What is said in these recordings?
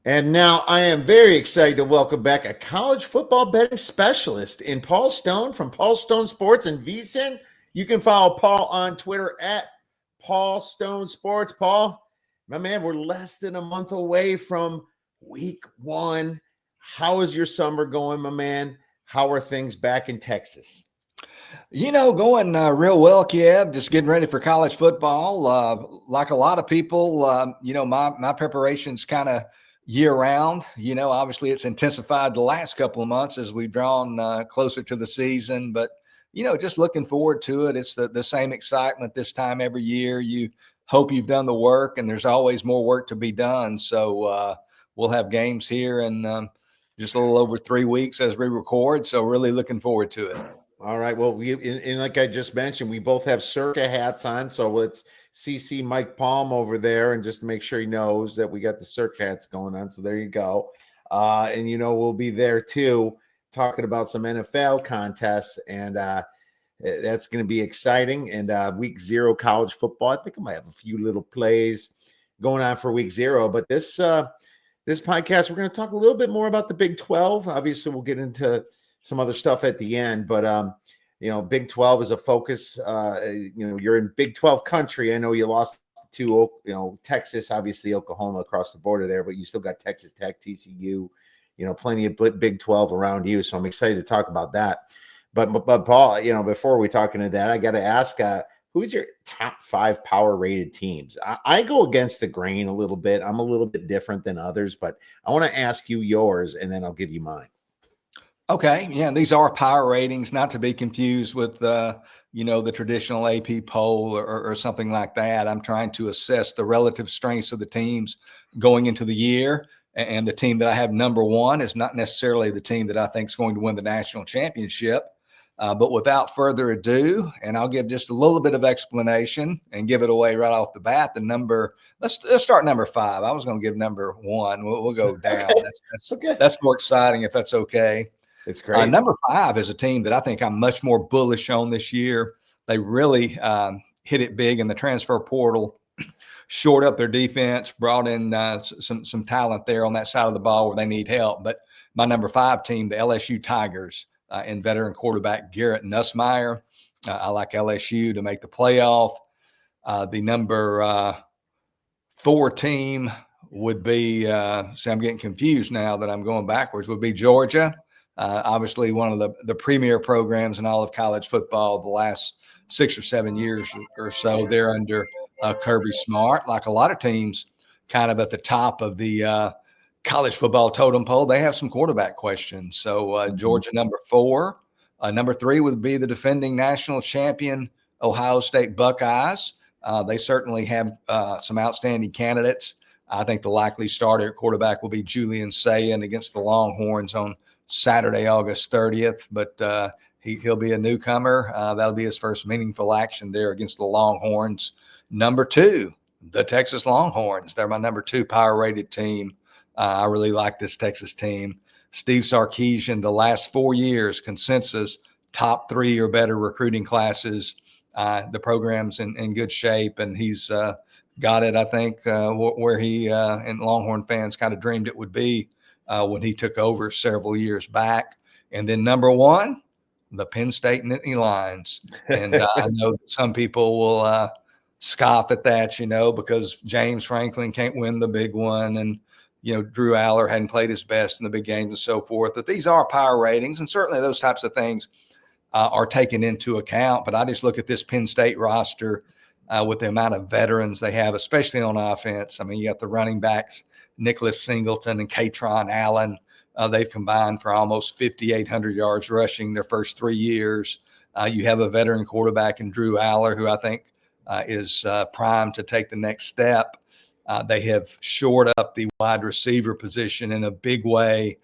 And now I am very excited to welcome back a college football betting specialist in Paul Stone from Paul Stone Sports in VSiN. You can follow Paul on Twitter at Paul Stone Sports. Paul, my man, we're less than a month away from week one. How is your summer going, my man? How are things back in Texas? Going real well, Kiev. Just getting ready for college football. Like a lot of people, my preparation's kind of year round. Obviously it's intensified the last couple of months as we've drawn closer to the season. But, just looking forward to it. It's the same excitement this time every year. You hope you've done the work, and there's always more work to be done. So we'll have games here in just a little over 3 weeks as we record. So really looking forward to it. All right. Well, and like I just mentioned, we both have Circa hats on. So let's CC Mike Palm over there and just make sure he knows that we got the Circa hats going on. So there you go. And, we'll be there too, talking about some NFL contests. And that's going to be exciting. And week 0 college football. I think I might have a few little plays going on for week 0. But this podcast, we're going to talk a little bit more about the Big 12. Obviously, we'll get into some other stuff at the end, but Big 12 is a focus. You're in Big 12 country. I know you lost to Texas, obviously Oklahoma across the border there, but you still got Texas Tech, TCU, plenty of Big 12 around you. So I'm excited to talk about that. But Paul, before we talk into that, I got to ask, who's your top 5 power rated teams? I go against the grain a little bit. I'm a little bit different than others, but I want to ask you yours, and then I'll give you mine. Okay. Yeah. These are power ratings, not to be confused with, the traditional AP poll or something like that. I'm trying to assess the relative strengths of the teams going into the year. And the team that I have number 1 is not necessarily the team that I think is going to win the national championship. But without further ado, and I'll give just a little bit of explanation and give it away right off the bat. Let's start number 5. I was going to give number 1. We'll go down. Okay. That's more exciting if that's okay. It's great. Number 5 is a team that I think I'm much more bullish on this year. They really hit it big in the transfer portal, shored up their defense, brought in some talent there on that side of the ball where they need help. But my number 5 team, the LSU Tigers, and veteran quarterback Garrett Nussmeier. I like LSU to make the playoff. The number 4 team would be, see, I'm getting confused now that I'm going backwards, would be Georgia. Obviously one of the premier programs in all of college football the last 6 or 7 years or so. They're under Kirby Smart, like a lot of teams kind of at the top of the college football totem pole. They have some quarterback questions. So Georgia, number 4. Number 3 would be the defending national champion Ohio State Buckeyes. They certainly have some outstanding candidates. I think the likely starter at quarterback will be Julian Sayin against the Longhorns on Saturday, August 30th, but he'll be a newcomer. That'll be his first meaningful action there against the Longhorns. Number 2, the Texas Longhorns. They're my number 2 power rated team. I really like this Texas team. Steve Sarkisian, the last 4 years, consensus top 3 or better recruiting classes. The program's in good shape, and he's got it, I think, where he and Longhorn fans kind of dreamed it would be when he took over several years back. And then number 1, the Penn State Nittany Lions. And I know that some people will scoff at that, because James Franklin can't win the big one. And, Drew Aller hadn't played his best in the big games and so forth. But these are power ratings, and certainly those types of things are taken into account. But I just look at this Penn State roster with the amount of veterans they have, especially on offense. I mean, you got the running backs, Nicholas Singleton and Katron Allen. They've combined for almost 5,800 yards rushing their first 3 years. You have a veteran quarterback in Drew Aller, who I think is primed to take the next step. They have shored up the wide receiver position in a big way.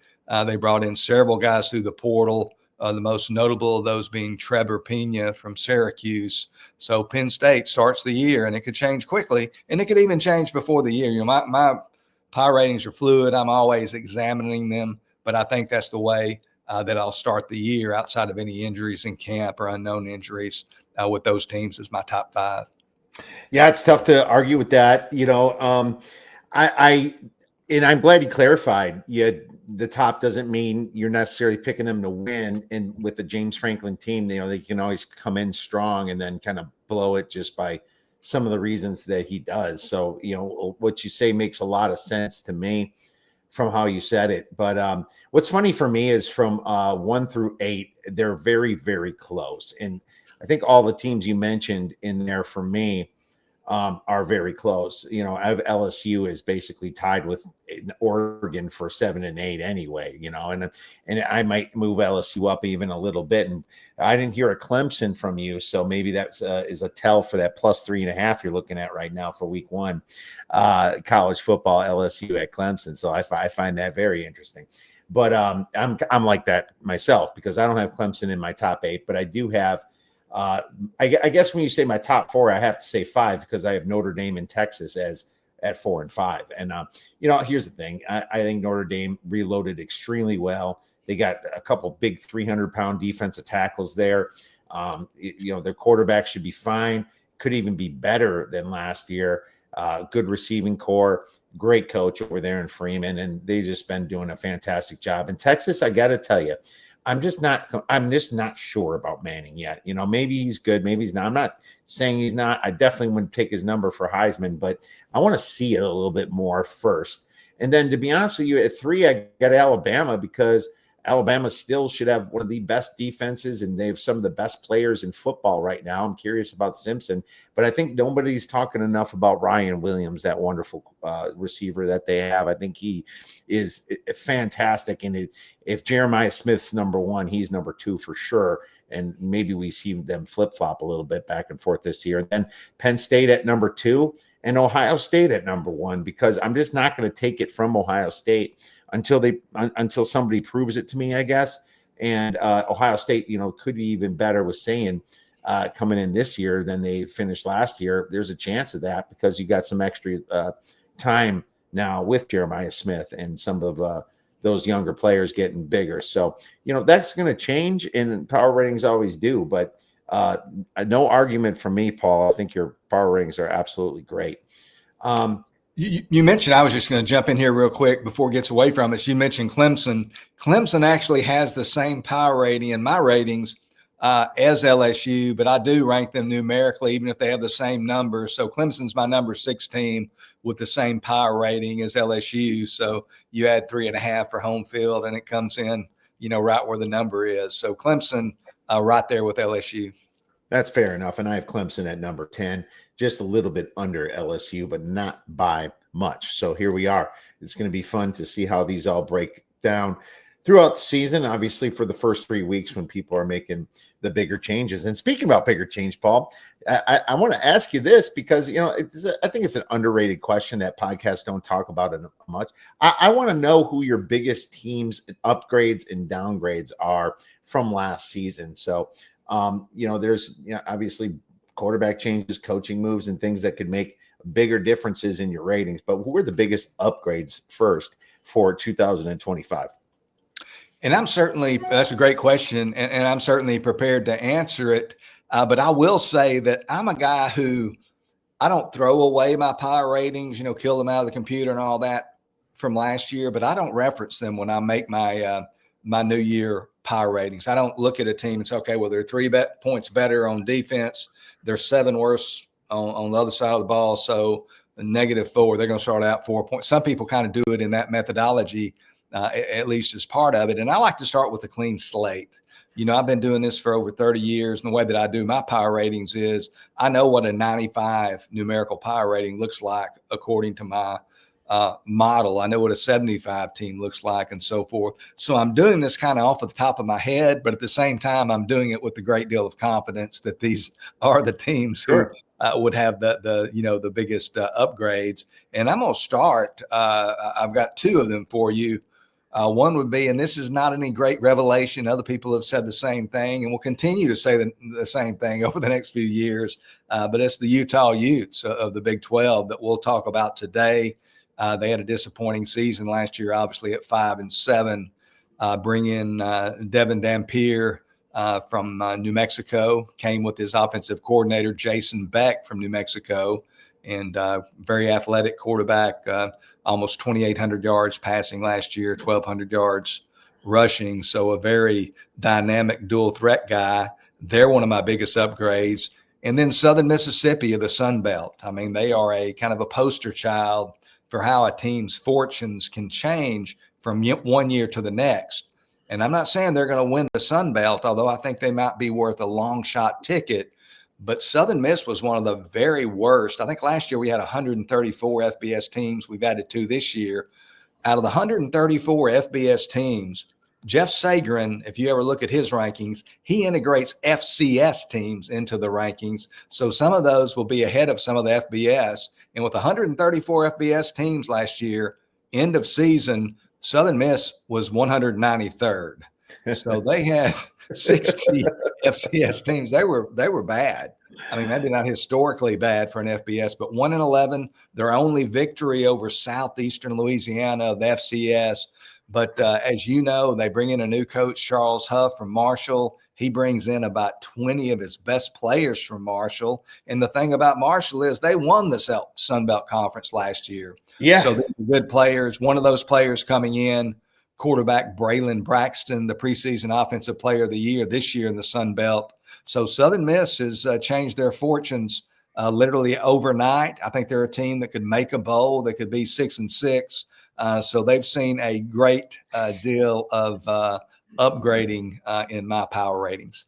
They brought in several guys through the portal, the most notable of those being Trevor Pena from Syracuse. So Penn State starts the year, and it could change quickly, and it could even change before the year. My power ratings are fluid. I'm always examining them, but I think that's the way that I'll start the year outside of any injuries in camp or unknown injuries with those teams as my top 5. Yeah, it's tough to argue with that. And I'm glad he clarified. Yeah, the top doesn't mean you're necessarily picking them to win. And with the James Franklin team, they can always come in strong and then kind of blow it just by some of the reasons that he does. So, what you say makes a lot of sense to me from how you said it. But what's funny for me is from 1 through 8, they're very, very close. And I think all the teams you mentioned in there for me are very close. I have LSU is basically tied with Oregon for 7 and 8 anyway. And I might move LSU up even a little bit. And I didn't hear a Clemson from you, so maybe that is a tell for that +3.5 you're looking at right now for Week 1, college football, LSU at Clemson. So I find that very interesting. But I'm like that myself because I don't have Clemson in my top 8, but I do have. I guess when you say my top 4, I have to say 5 because I have Notre Dame and Texas as at 4 and 5. And here's the thing: I think Notre Dame reloaded extremely well. They got a couple big 300-pound defensive tackles there. Their quarterback should be fine. Could even be better than last year. Good receiving core, great coach over there in Freeman, and they just been doing a fantastic job. In Texas, I got to tell you, I'm just not sure about Manning yet. Maybe he's good, maybe he's not. I'm not saying he's not. I definitely wouldn't take his number for Heisman, but I want to see it a little bit more first. And then to be honest with you, at 3, I got Alabama because Alabama still should have one of the best defenses, and they have some of the best players in football right now. I'm curious about Simpson, but I think nobody's talking enough about Ryan Williams, that wonderful receiver that they have. I think he is fantastic. And if Jeremiah Smith's number 1, he's number 2 for sure. And maybe we see them flip-flop a little bit back and forth this year. And then Penn State at number 2 and Ohio State at number 1, because I'm just not going to take it from Ohio State until somebody proves it to me, I guess. And Ohio State, could be even better with saying coming in this year than they finished last year. There's a chance of that because you got some extra time now with Jeremiah Smith and some of those younger players getting bigger. So, that's going to change, and power ratings always do. But no argument from me, Paul. I think your power ratings are absolutely great. You mentioned, I was just going to jump in here real quick before it gets away from us. You mentioned Clemson. Clemson actually has the same power rating in my ratings as LSU, but I do rank them numerically, even if they have the same numbers. So Clemson's my number 6 team with the same power rating as LSU. So you add 3.5 for home field, and it comes in, right where the number is. So Clemson right there with LSU. That's fair enough. And I have Clemson at number 10, just a little bit under LSU, but not by much. So here we are. It's going to be fun to see how these all break down throughout the season, obviously for the first 3 weeks when people are making the bigger changes. And speaking about bigger change, Paul, I want to ask you this because, I think it's an underrated question that podcasts don't talk about it much. I want to know who your biggest teams upgrades and downgrades are from last season. So, there's obviously quarterback changes, coaching moves, and things that could make bigger differences in your ratings. But who are the biggest upgrades first for 2025? And that's a great question, and I'm certainly prepared to answer it. But I will say that I'm a guy who I don't throw away my power ratings, kill them out of the computer and all that from last year, but I don't reference them when I make my my New Year power ratings. I don't look at a team and say, okay, well, they're 3 points better on defense. They're 7 worse on the other side of the ball. So -4, they're going to start out 4 points. Some people kind of do it in that methodology, at least as part of it. And I like to start with a clean slate. I've been doing this for over 30 years. And the way that I do my power ratings is I know what a 95 numerical power rating looks like according to my model. I know what a 75 team looks like and so forth. So I'm doing this kind of off the top of my head, but at the same time, I'm doing it with a great deal of confidence that these are the teams who would have the biggest upgrades. And I'm going to start. I've got 2 of them for you. One would be, and this is not any great revelation, other people have said the same thing and will continue to say the same thing over the next few years, but it's the Utah Utes of the Big 12 that we'll talk about today. They had a disappointing season last year, obviously at 5-7. Bring in Devin Dampier from New Mexico, came with his offensive coordinator, Jason Beck from New Mexico. and very athletic quarterback, almost 2,800 yards passing last year, 1,200 yards rushing. So a very dynamic dual threat guy. They're one of my biggest upgrades. And then Southern Mississippi of the Sun Belt. I mean, they are a kind of a poster child for how a team's fortunes can change from one year to the next. And I'm not saying they're going to win the Sun Belt, although I think they might be worth a long shot ticket. But Southern Miss was one of the very worst. I think last year we had 134 FBS teams. We've added 2 this year. Out of the 134 FBS teams, Jeff Sagarin, if you ever look at his rankings, he integrates FCS teams into the rankings. So some of those will be ahead of some of the FBS. And with 134 FBS teams last year, end of season, Southern Miss was 193rd. So they had 60 FCS teams. They were bad. I mean, maybe not historically bad for an FBS, but 1-11, their only victory over Southeastern Louisiana of the FCS. But as you know, they bring in a new coach, Charles Huff from Marshall. He brings in about 20 of his best players from Marshall. And the thing about Marshall is they won the Sun Belt Conference last year. Yeah. So these are good players. One of those players coming in, quarterback Braylon Braxton, the preseason offensive player of the year this year in the Sun Belt. So Southern Miss has changed their fortunes literally overnight. I think they're a team that could make a bowl. They could be 6-6. So they've seen a great deal of upgrading in my power ratings.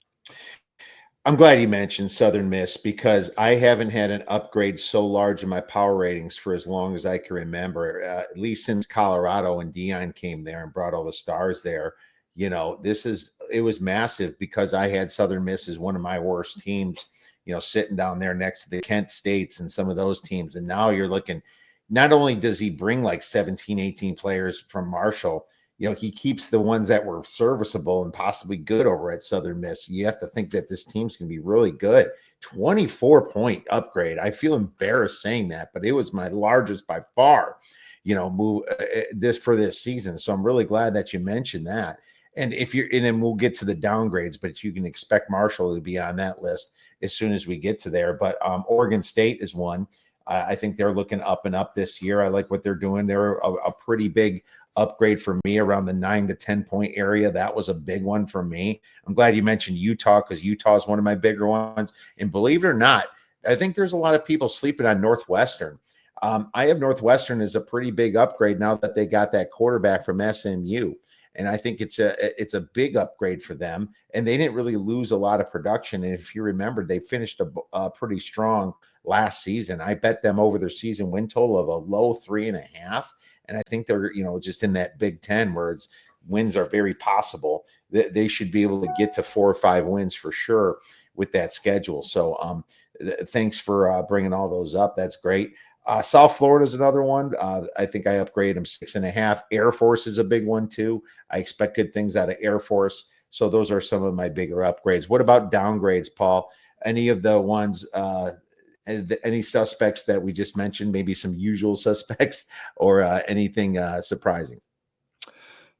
I'm glad you mentioned Southern Miss because I haven't had an upgrade so large in my power ratings for as long as I can remember, at least since Colorado and Dion came there and brought all the stars there. You know, it was massive because I had Southern Miss as one of my worst teams, you know, sitting down there next to the Kent States and some of those teams. And now you're looking, not only does he bring like 17, 18 players from Marshall, you know, he keeps the ones that were serviceable and possibly good over at Southern Miss. You have to think that this team's going to be really good. 24-point upgrade. I feel embarrassed saying that, but it was my largest by far, you know, move this season. So I'm really glad that you mentioned that. And then we'll get to the downgrades, but you can expect Marshall to be on that list as soon as we get to there. But Oregon State is one. I think they're looking up and up this year. I like what they're doing. They're a pretty big upgrade for me around the 9 to 10 point area. That was a big one for me. I'm glad you mentioned Utah because Utah is one of my bigger ones. And believe it or not, I think there's a lot of people sleeping on Northwestern. I have Northwestern as a pretty big upgrade now that they got that quarterback from SMU. And I think it's a big upgrade for them. And they didn't really lose a lot of production. And if you remember, they finished a pretty strong last season. I bet them over their season win total of a low 3.5. And I think they're, you know, just in that Big Ten where wins are very possible. They should be able to get to 4 or 5 wins for sure with that schedule. So thanks for bringing all those up. That's great. South Florida is another one. I think I upgraded them 6.5. Air Force is a big one too. I expect good things out of Air Force. So those are some of my bigger upgrades. What about downgrades, Paul? Any of the ones, any suspects that we just mentioned, maybe some usual suspects or anything surprising?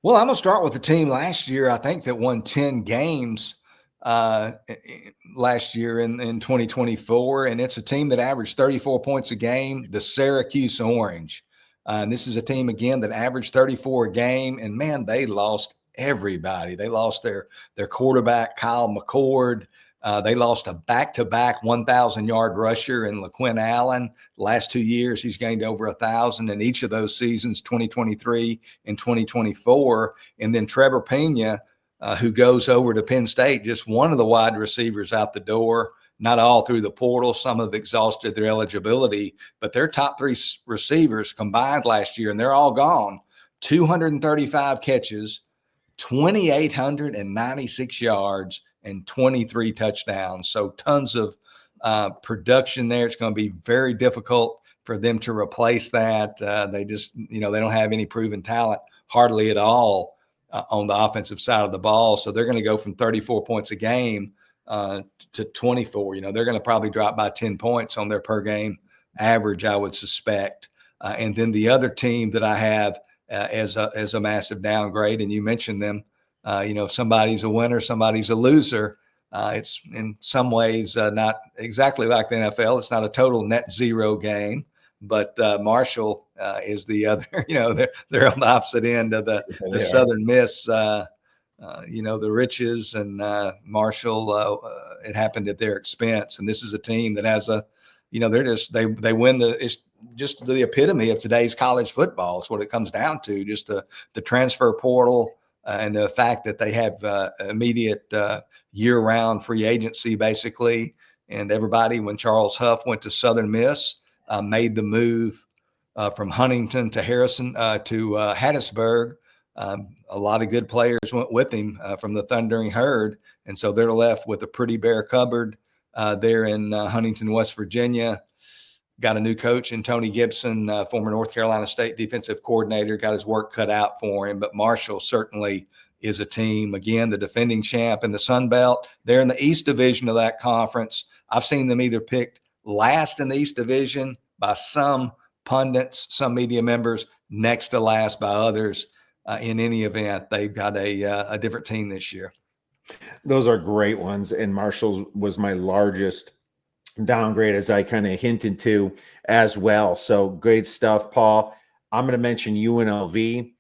Well, I'm going to start with the team last year, I think, that won 10 games last year in 2024. And it's a team that averaged 34 points a game, the Syracuse Orange. And this is a team, again, that averaged 34 a game. And, man, they lost everybody. They lost their quarterback, Kyle McCord. They lost a back-to-back 1,000-yard rusher in LaQuinn Allen. Last 2 years, he's gained over 1,000 in each of those seasons, 2023 and 2024. And then Trevor Pena, who goes over to Penn State, just one of the wide receivers out the door, not all through the portal. Some have exhausted their eligibility, but their top 3 receivers combined last year, and they're all gone, 235 catches, 2,896 yards, and 23 touchdowns. So tons of production there. It's going to be very difficult for them to replace that. They just, you know, they don't have any proven talent hardly at all on the offensive side of the ball. So they're going to go from 34 points a game to 24. You know, they're going to probably drop by 10 points on their per game average, I would suspect. And then the other team that I have as a massive downgrade, and you mentioned them, you know, if somebody's a winner, somebody's a loser. It's in some ways not exactly like the NFL. It's not a total net zero game, but Marshall is the other. They're on the opposite end of the Southern Miss. The riches, and Marshall. It happened at their expense, and this is a team that has they win it's just the epitome of today's college football. It's what it comes down to, just the transfer portal and the fact that they have immediate year-round free agency, basically. And everybody, when Charles Huff went to Southern Miss, made the move from Huntington to Harrison to Hattiesburg. A lot of good players went with him from the Thundering Herd, and so they're left with a pretty bare cupboard there in Huntington, West Virginia. Got a new coach in Tony Gibson, former North Carolina State defensive coordinator, got his work cut out for him. But Marshall certainly is a team, again, the defending champ in the Sun Belt. They're in the East Division of that conference. I've seen them either picked last in the East Division by some pundits, some media members, next to last by others. In any event, they've got a different team this year. Those are great ones. And Marshall was my largest downgrade, as I kind of hinted to as well. So great stuff, Paul. I'm going to mention UNLV.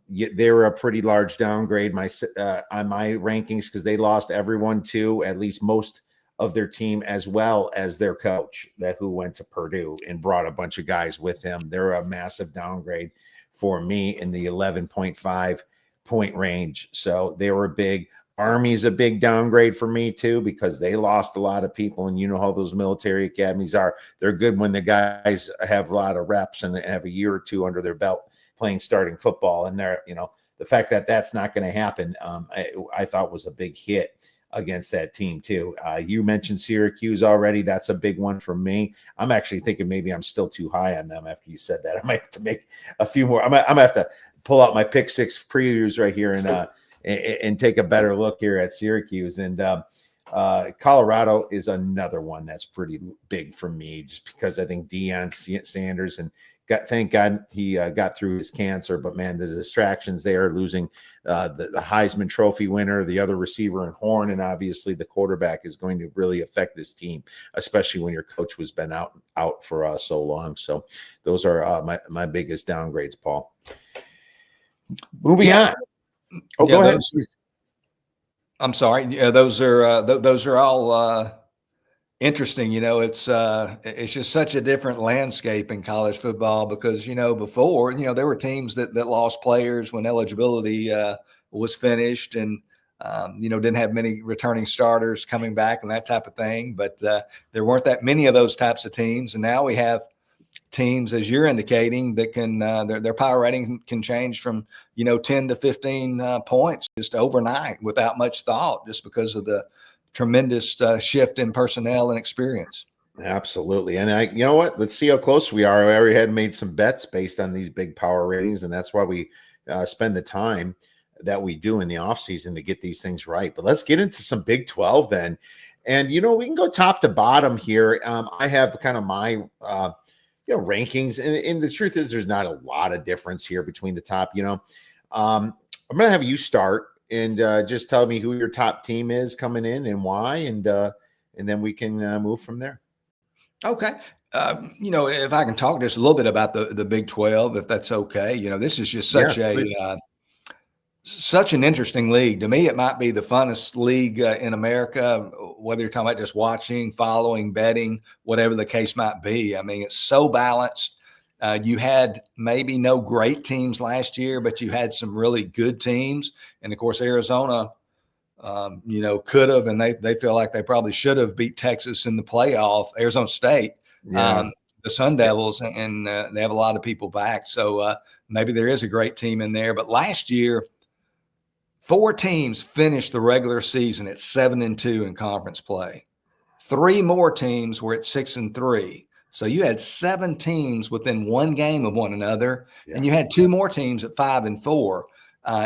They were a pretty large downgrade on my rankings because they lost everyone to at least most of their team, as well as their coach who went to Purdue and brought a bunch of guys with him. They're a massive downgrade for me in the 11.5 point range. So they were big. Army's a big downgrade for me too, because they lost a lot of people, and you know how those military academies are. They're good when the guys have a lot of reps and have a year or two under their belt playing starting football. And the fact that that's not going to happen, I thought was a big hit against that team too. You mentioned Syracuse already. That's a big one for me. I'm actually thinking maybe I'm still too high on them after you said that. I might have to make a few more. I'm gonna have to pull out my pick six previews right here and take a better look here at Syracuse. And Colorado is another one that's pretty big for me, just because I think Deion Sanders, and thank God he got through his cancer, but man, the distractions there, losing the Heisman Trophy winner, the other receiver in Horn, and obviously the quarterback is going to really affect this team, especially when your coach was been out for so long. So those are my biggest downgrades, Paul. Moving on. Oh, go ahead. I'm sorry. Yeah, those are all interesting. It's just such a different landscape in college football, because before there were teams that lost players when eligibility was finished, and didn't have many returning starters coming back and that type of thing. But there weren't that many of those types of teams, and now we have teams, as you're indicating, that can their power rating can change from 10 to 15 points just overnight without much thought, just because of the tremendous shift in personnel and experience. Absolutely. And you know what? Let's see how close we are. We already had made some bets based on these big power ratings, and that's why we spend the time that we do in the offseason to get these things right. But let's get into some Big 12 then. And, we can go top to bottom here. I have kind of my rankings, and the truth is there's not a lot of difference here between the top. I'm going to have you start and just tell me who your top team is coming in and why, and then we can move from there. Okay. If I can talk just a little bit about the Big 12, if that's okay. This is just such an interesting league. To me, it might be the funnest league in America, whether you're talking about just watching, following, betting, whatever the case might be. I mean, it's so balanced. You had maybe no great teams last year, but you had some really good teams. And, of course, Arizona, could have, and they feel like they probably should have beat Texas in the playoff, Arizona State, the Sun Devils, and they have a lot of people back. So maybe there is a great team in there. But last year, 4 teams finished the regular season at 7-2 in conference play. 3 more teams were at 6-3. So you had 7 teams within one game of one another, and you had 2 more teams at 5-4.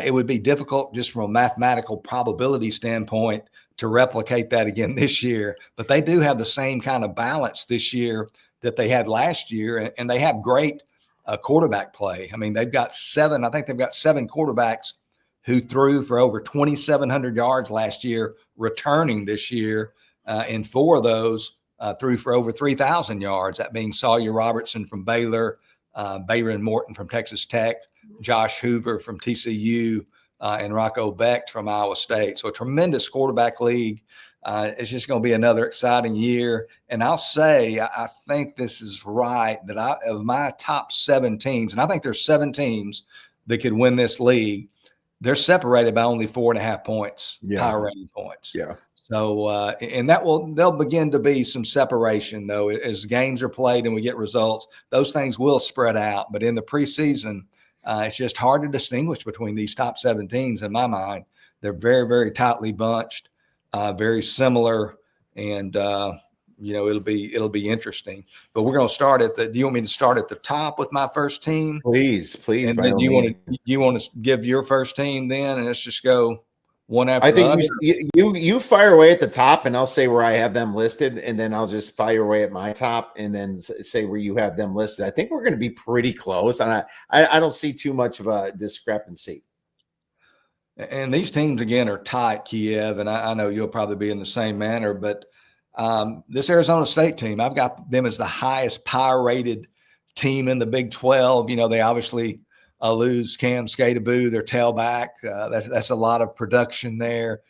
It would be difficult just from a mathematical probability standpoint to replicate that again this year. But they do have the same kind of balance this year that they had last year, and they have great quarterback play. I mean, they've got 7 quarterbacks who threw for over 2,700 yards last year, returning this year. And 4 of those threw for over 3,000 yards, that being Sawyer Robertson from Baylor, Bayron Morton from Texas Tech, Josh Hoover from TCU, and Rocco Becht from Iowa State. So a tremendous quarterback league. It's just going to be another exciting year. And I'll say, I think this is right, that of my top 7 teams, and I think there's 7 teams that could win this league, they're separated by only 4.5 points, power rating points. Yeah. So, and there'll begin to be some separation though, as games are played and we get results, those things will spread out. But in the preseason, it's just hard to distinguish between these top 7 teams in my mind. They're very, very tightly bunched, very similar, and it'll be interesting. But we're going to start do you want me to start at the top with my first team? Please. And then you want to give your first team then, and let's just go one after the other. I think you fire away at the top, and I'll say where I have them listed, and then I'll just fire away at my top, and then say where you have them listed. I think we're going to be pretty close, and I don't see too much of a discrepancy. And these teams again are tight, Kiev, and I know you'll probably be in the same manner. But this Arizona State team, I've got them as the highest power rated team in the Big 12. They obviously lose Cam Skataboo, their tailback. That's a lot of production there.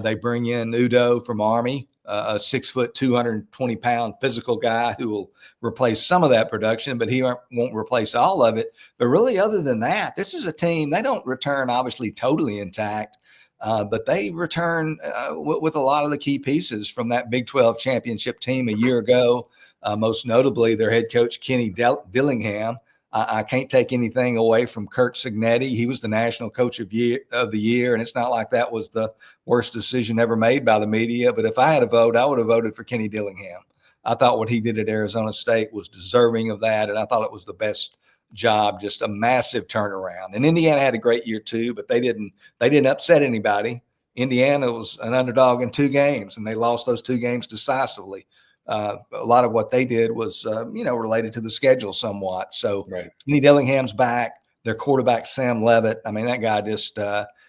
They bring in Udo from Army, a 6 foot, 220-pound physical guy who will replace some of that production, but he won't replace all of it. But really, other than that, this is a team, they don't return obviously totally intact, but they return with a lot of the key pieces from that Big 12 championship team a year ago, most notably their head coach, Kenny Dillingham. I can't take anything away from Kurt Signetti. He was the national coach of the year, and it's not like that was the worst decision ever made by the media. But if I had a vote, I would have voted for Kenny Dillingham. I thought what he did at Arizona State was deserving of that, and I thought it was the best job, just a massive turnaround. And Indiana had a great year too, but they didn't upset anybody. Indiana was an underdog in 2 games, and they lost those 2 games decisively. A lot of what they did was, related to the schedule somewhat. So Kenny Dillingham's back. Their quarterback, Sam Levitt. I mean, that guy just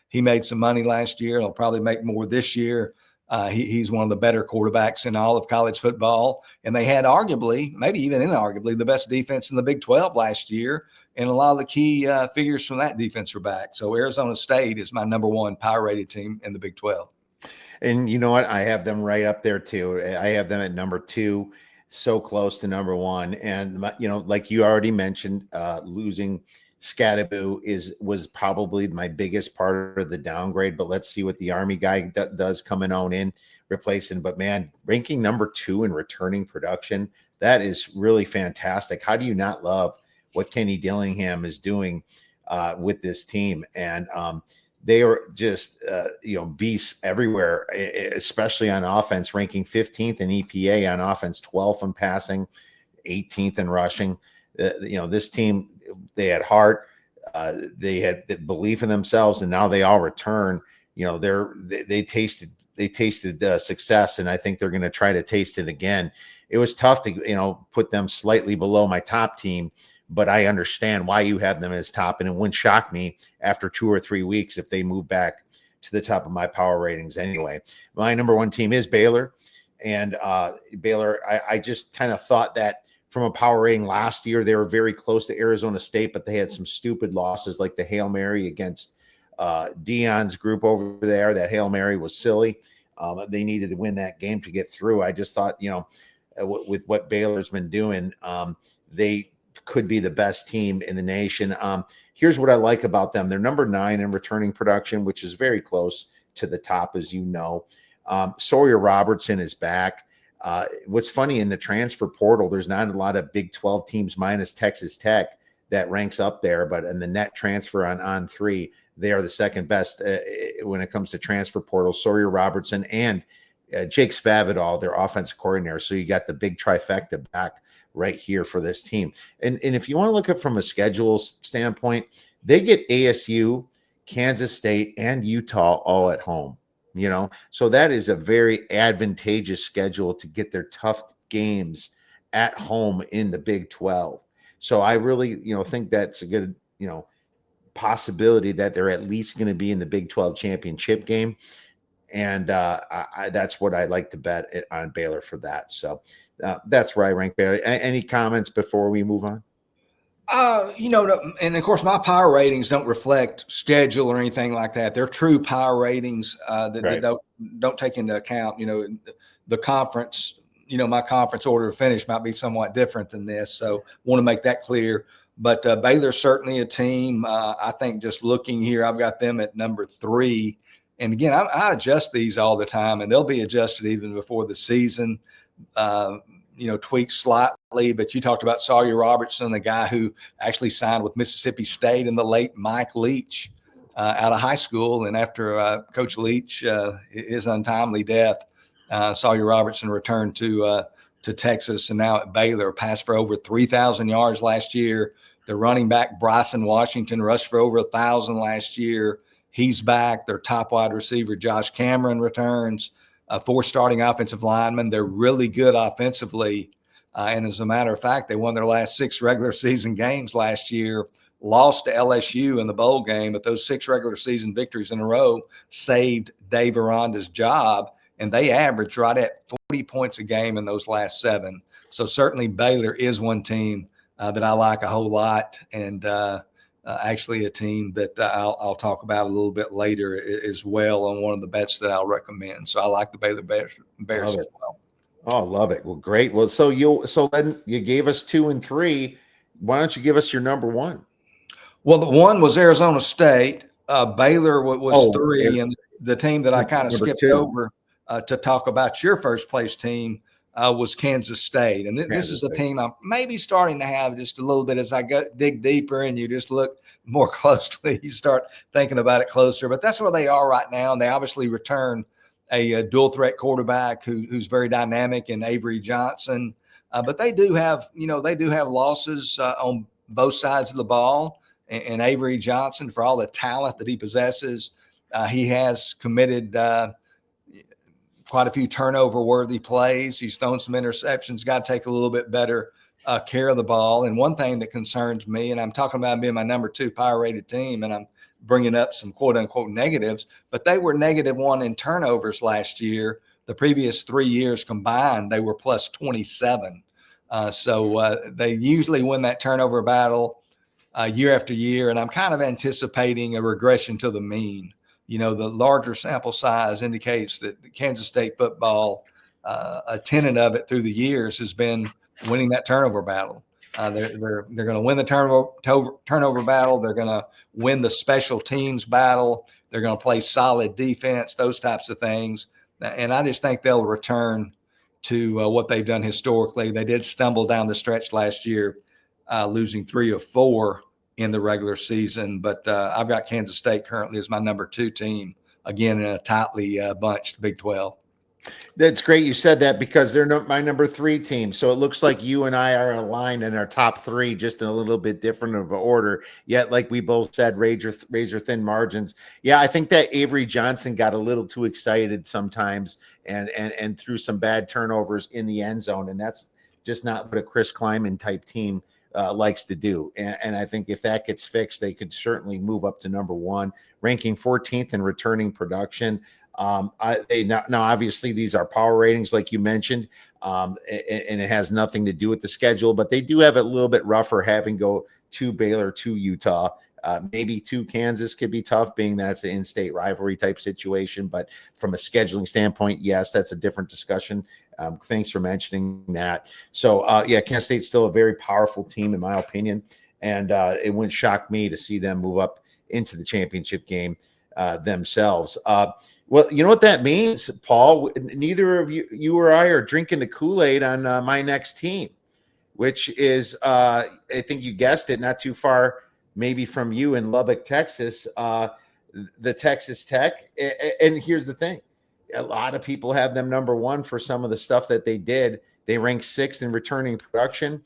he made some money last year. He'll probably make more this year. He's one of the better quarterbacks in all of college football. And they had arguably, maybe even inarguably, the best defense in the Big 12 last year. And a lot of the key figures from that defense are back. So Arizona State is my number 1 power rated team in the Big 12. And you know what? I have them right up there too. I have them at number 2, so close to number 1. And like you already mentioned, losing Skataboo was probably my biggest part of the downgrade. But let's see what the Army guy does coming on in replacing. But man, ranking number 2 in returning production, that is really fantastic. How do you not love what Kenny Dillingham is doing with this team? And they are just, beasts everywhere, especially on offense, ranking 15th in EPA on offense, 12th in passing, 18th in rushing. This team, they had heart, they had belief in themselves, and now they all return. They tasted success, and I think they're going to try to taste it again. It was tough to, put them slightly below my top team, but I understand why you have them as top, and it wouldn't shock me after 2 or 3 weeks if they move back to the top of my power ratings anyway. My number 1 team is Baylor, and Baylor, I just kind of thought that from a power rating last year, they were very close to Arizona State, but they had some stupid losses like the Hail Mary against Dion's group over there. That Hail Mary was silly. They needed to win that game to get through. I just thought, with what Baylor's been doing, they could be the best team in the nation. Here's what I like about them. They're number 9 in returning production, which is very close to the top, as you know. Sawyer Robertson is back. What's funny, in the transfer portal, there's not a lot of Big 12 teams minus Texas Tech that ranks up there, but in the net transfer on 3, they are the second best when it comes to transfer portal. Sawyer Robertson and Jake Spavital, their offensive coordinator. So you got the big trifecta back right here for this team. And if you want to look at from a schedule standpoint, they get ASU, Kansas State, and Utah all at home. So that is a very advantageous schedule to get their tough games at home in the Big 12. So I really, think that's a good, possibility that they're at least going to be in the Big 12 championship game. And that's what I like to bet on Baylor for that. So that's where I rank Baylor. Any comments before we move on? And of course, my power ratings don't reflect schedule or anything like that. They're true power ratings that don't take into account, the conference. My conference order of finish might be somewhat different than this, so want to make that clear. But Baylor's certainly a team. I think just looking here, I've got them at number 3. And again, I adjust these all the time, and they'll be adjusted even before the season. Tweaked slightly, but you talked about Sawyer Robertson, the guy who actually signed with Mississippi State, and the late Mike Leach out of high school. And after Coach Leach, his untimely death, Sawyer Robertson returned to Texas, and now at Baylor, passed for over 3,000 yards last year. Their running back, Bryson Washington, rushed for over 1,000 last year. He's back. Their top wide receiver, Josh Cameron, returns. 4 starting offensive linemen. They're really good offensively. And as a matter of fact, they won their last 6 regular season games last year, lost to LSU in the bowl game, but those 6 regular season victories in a row saved Dave Aranda's job, and they averaged right at 40 points a game in those last 7. So certainly Baylor is one team that I like a whole lot, and actually a team that I'll talk about a little bit later as well on one of the bets that I'll recommend. So I like the Baylor Bears as well. Oh, love it. Well, great. Well, so then you gave us 2 and 3. Why don't you give us your number 1? Well, the 1 was Arizona State. Baylor was 3, and the team that I kind of skipped 2 over to talk about your first place team was Kansas State. And this is a team I'm maybe starting to have just a little bit as I dig deeper and you just look more closely, you start thinking about it closer. But that's where they are right now. And they obviously return a dual threat quarterback who's very dynamic in Avery Johnson. But they do have losses on both sides of the ball. And Avery Johnson, for all the talent that he possesses, he has committed quite a few turnover-worthy plays. He's thrown some interceptions, got to take a little bit better care of the ball. And one thing that concerns me, and I'm talking about being my number 2 power-rated team, and I'm bringing up some quote-unquote negatives, but they were -1 in turnovers last year. The previous 3 years combined, they were plus 27. So they usually win that turnover battle year after year, and I'm kind of anticipating a regression to the mean. The larger sample size indicates that Kansas State football, a tenet of it through the years has been winning that turnover battle. They're going to win the turnover battle. They're going to win the special teams battle. They're going to play solid defense, those types of things. And I just think they'll return to what they've done historically. They did stumble down the stretch last year, losing 3 of 4 in the regular season, but I've got Kansas State currently as my number 2 team, again, in a tightly bunched Big 12. That's great you said that, because they're my number 3 team. So it looks like you and I are aligned in our top 3, just in a little bit different of an order. Yet, like we both said, razor thin margins. Yeah, I think that Avery Johnson got a little too excited sometimes and threw some bad turnovers in the end zone. And that's just not what a Chris Kleiman type team likes to do. And I think if that gets fixed, they could certainly move up to number 1, ranking 14th in returning production. Now obviously these are power ratings, like you mentioned, and it has nothing to do with the schedule, but they do have it a little bit rougher, having go to Baylor, to Utah, maybe to Kansas could be tough, being that it's an in-state rivalry type situation. But from a scheduling standpoint, yes, that's a different discussion. Thanks for mentioning that. So Kansas State's still a very powerful team, in my opinion, and it wouldn't shock me to see them move up into the championship game themselves. Well, you know what that means, Paul? Neither of you or I are drinking the Kool-Aid on my next team, which is, I think you guessed it, not too far maybe from you in Lubbock, Texas, the Texas Tech. And here's the thing. A lot of people have them number 1 for some of the stuff that they did. They ranked 6th in returning production.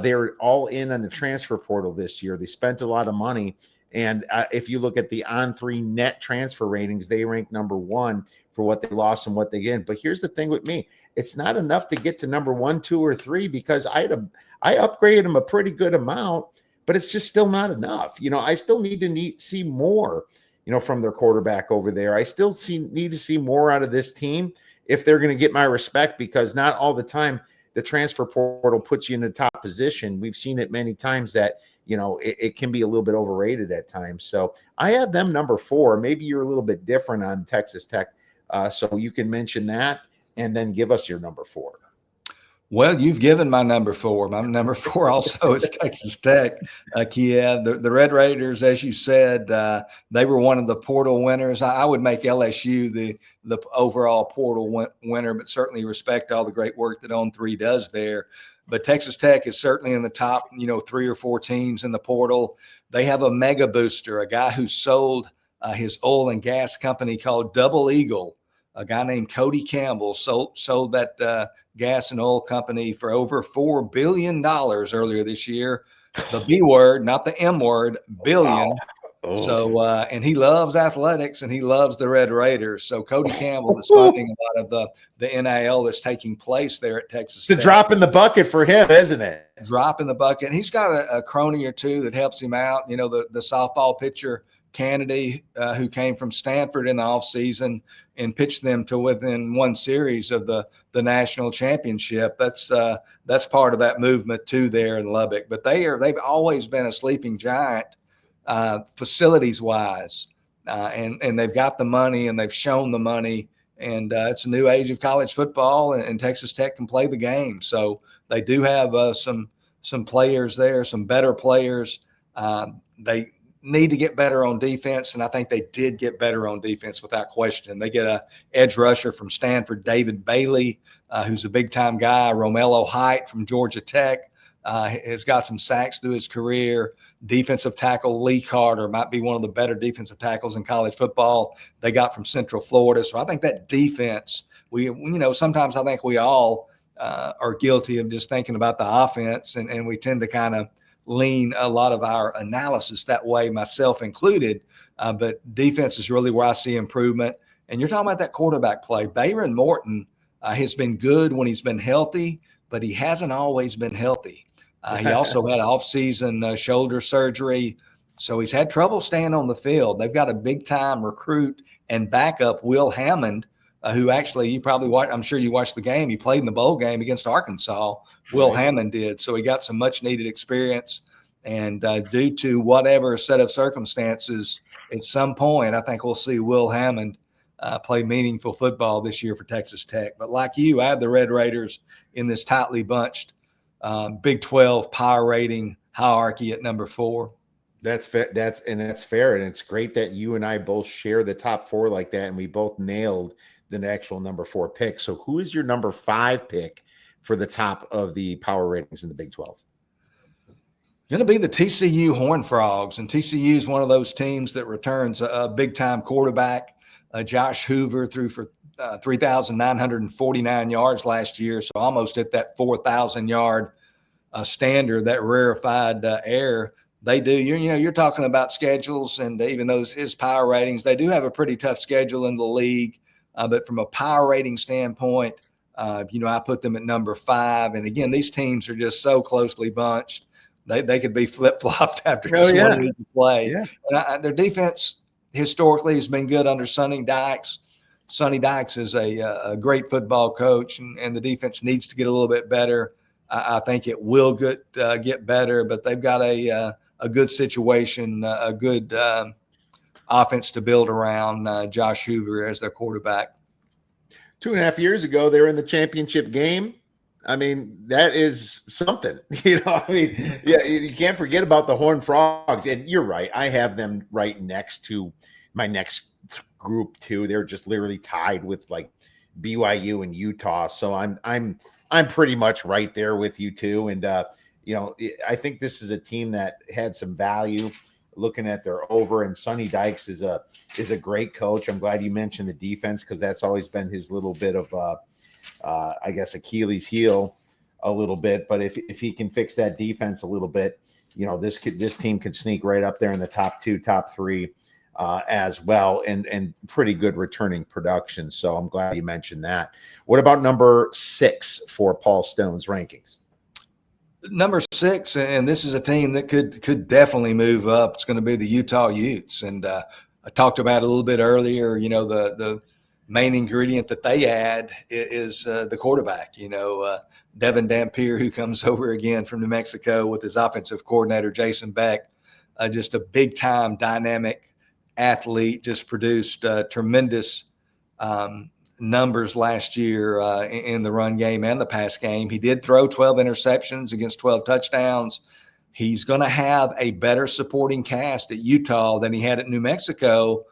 They were all in on the transfer portal this year. They spent a lot of money. And if you look at the on-3 net transfer ratings, they rank number 1 for what they lost and what they gained. But here's the thing with me. It's not enough to get to number 1, 2, or 3, because I upgraded them a pretty good amount but it's just still not enough. I still need to see more, from their quarterback over there. I still need to see more out of this team if they're going to get my respect, because not all the time the transfer portal puts you in a top position. We've seen it many times that, it can be a little bit overrated at times. So I have them number 4. Maybe you're a little bit different on Texas Tech. So you can mention that and then give us your number 4. Well, you've given my number 4. My number 4 also is Texas Tech, Kiev. The Red Raiders, as you said, they were one of the portal winners. I would make LSU the overall portal winner, but certainly respect all the great work that On3 does there. But Texas Tech is certainly in the top, 3 or 4 teams in the portal. They have a mega booster, a guy who sold his oil and gas company called Double Eagle. A guy named Cody Campbell sold that gas and oil company for over $4 billion earlier this year. The B word, not the M word, billion. Wow. Oh. So, and he loves athletics and he loves the Red Raiders. So Cody Campbell is funding a lot of the NIL that's taking place there at Texas Tech. It's a drop in the bucket for him, isn't it? Drop in the bucket. And he's got a crony or two that helps him out. The softball pitcher Kennedy, who came from Stanford in the offseason and pitched them to within one series of the national championship. That's part of that movement too there in Lubbock. But they've always been a sleeping giant facilities wise, and they've got the money and they've shown the money. And it's a new age of college football, and Texas Tech can play the game. So they do have some players there, some better players. They need to get better on defense, and I think they did get better on defense without question. They get a edge rusher from Stanford, David Bailey, who's a big-time guy. Romello Height from Georgia Tech has got some sacks through his career. Defensive tackle Lee Carter might be one of the better defensive tackles in college football they got from Central Florida. So I think that defense, sometimes I think we all are guilty of just thinking about the offense, and we tend to kind of lean a lot of our analysis that way, myself included. But defense is really where I see improvement. And you're talking about that quarterback play. Bayron Morton has been good when he's been healthy, but he hasn't always been healthy. He also had off-season shoulder surgery, so he's had trouble staying on the field. They've got a big-time recruit and backup, Will Hammond, who actually you probably watch. I'm sure you watched the game. He played in the bowl game against Arkansas. Will Hammond did. So he got some much-needed experience. And due to whatever set of circumstances, at some point, I think we'll see Will Hammond play meaningful football this year for Texas Tech. But like you, I have the Red Raiders in this tightly bunched Big 12 power rating hierarchy at number 4. That's fair. That's fair. And it's great that you and I both share the top 4 like that. And we both nailed the actual number 4 pick. So who is your number 5 pick for the top of the power ratings in the Big 12? Going to be the TCU Horned Frogs. And TCU is one of those teams that returns a big-time quarterback. Josh Hoover threw for 3,949 yards last year, so almost hit that 4,000-yard standard, that rarefied air. They do. You're talking about schedules, and even his power ratings, they do have a pretty tough schedule in the league. But from a power rating standpoint, I put them at number 5. And again, these teams are just so closely bunched. They could be flip-flopped after just one week of play. Yeah. And their defense historically has been good under Sonny Dykes. Sonny Dykes is a great football coach, and the defense needs to get a little bit better. I think it will get better, but they've got a good situation, a good offense to build around Josh Hoover as their quarterback. 2.5 years ago, they were in the championship game. I mean, that is something, yeah, you can't forget about the Horned Frogs. And you're right. I have them right next to my next group too. They're just literally tied with like BYU and Utah. So I'm pretty much right there with you too. And, I think this is a team that had some value looking at their over, and Sonny Dykes is a great coach. I'm glad you mentioned the defense, because that's always been his little bit of, I guess, Achilles heel a little bit. But if he can fix that defense a little bit, this team could sneak right up there in the top 2, top 3 as well, and pretty good returning production. So I'm glad you mentioned that. What about number 6 for Paul Stone's rankings? Number 6, and this is a team that could definitely move up. It's going to be the Utah Utes, and I talked about it a little bit earlier. The main ingredient that they add is the quarterback. Devin Dampier, who comes over again from New Mexico with his offensive coordinator Jason Beck, just a big time dynamic athlete. Just produced tremendous numbers last year in the run game and the pass game. He did throw 12 interceptions against 12 touchdowns. He's going to have a better supporting cast at Utah than he had at New Mexico.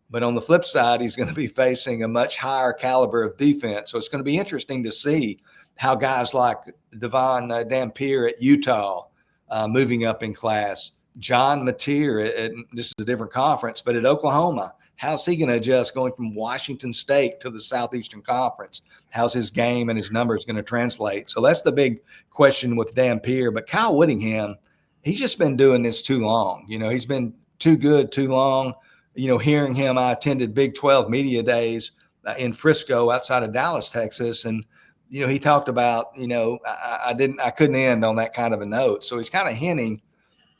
But on the flip side, he's going to be facing a much higher caliber of defense. So it's going to be interesting to see how guys like Devon Dampier at Utah moving up in class, John Mateer, this is a different conference, but at Oklahoma, how's he going to adjust going from Washington State to the Southeastern Conference? How's his game and his numbers going to translate? So that's the big question with Dampier. But Kyle Whittingham, he's just been doing this too long. He's been too good too long. Hearing him, I attended Big 12 media days in Frisco outside of Dallas, Texas. And, he talked about, I couldn't end on that kind of a note. So he's kind of hinting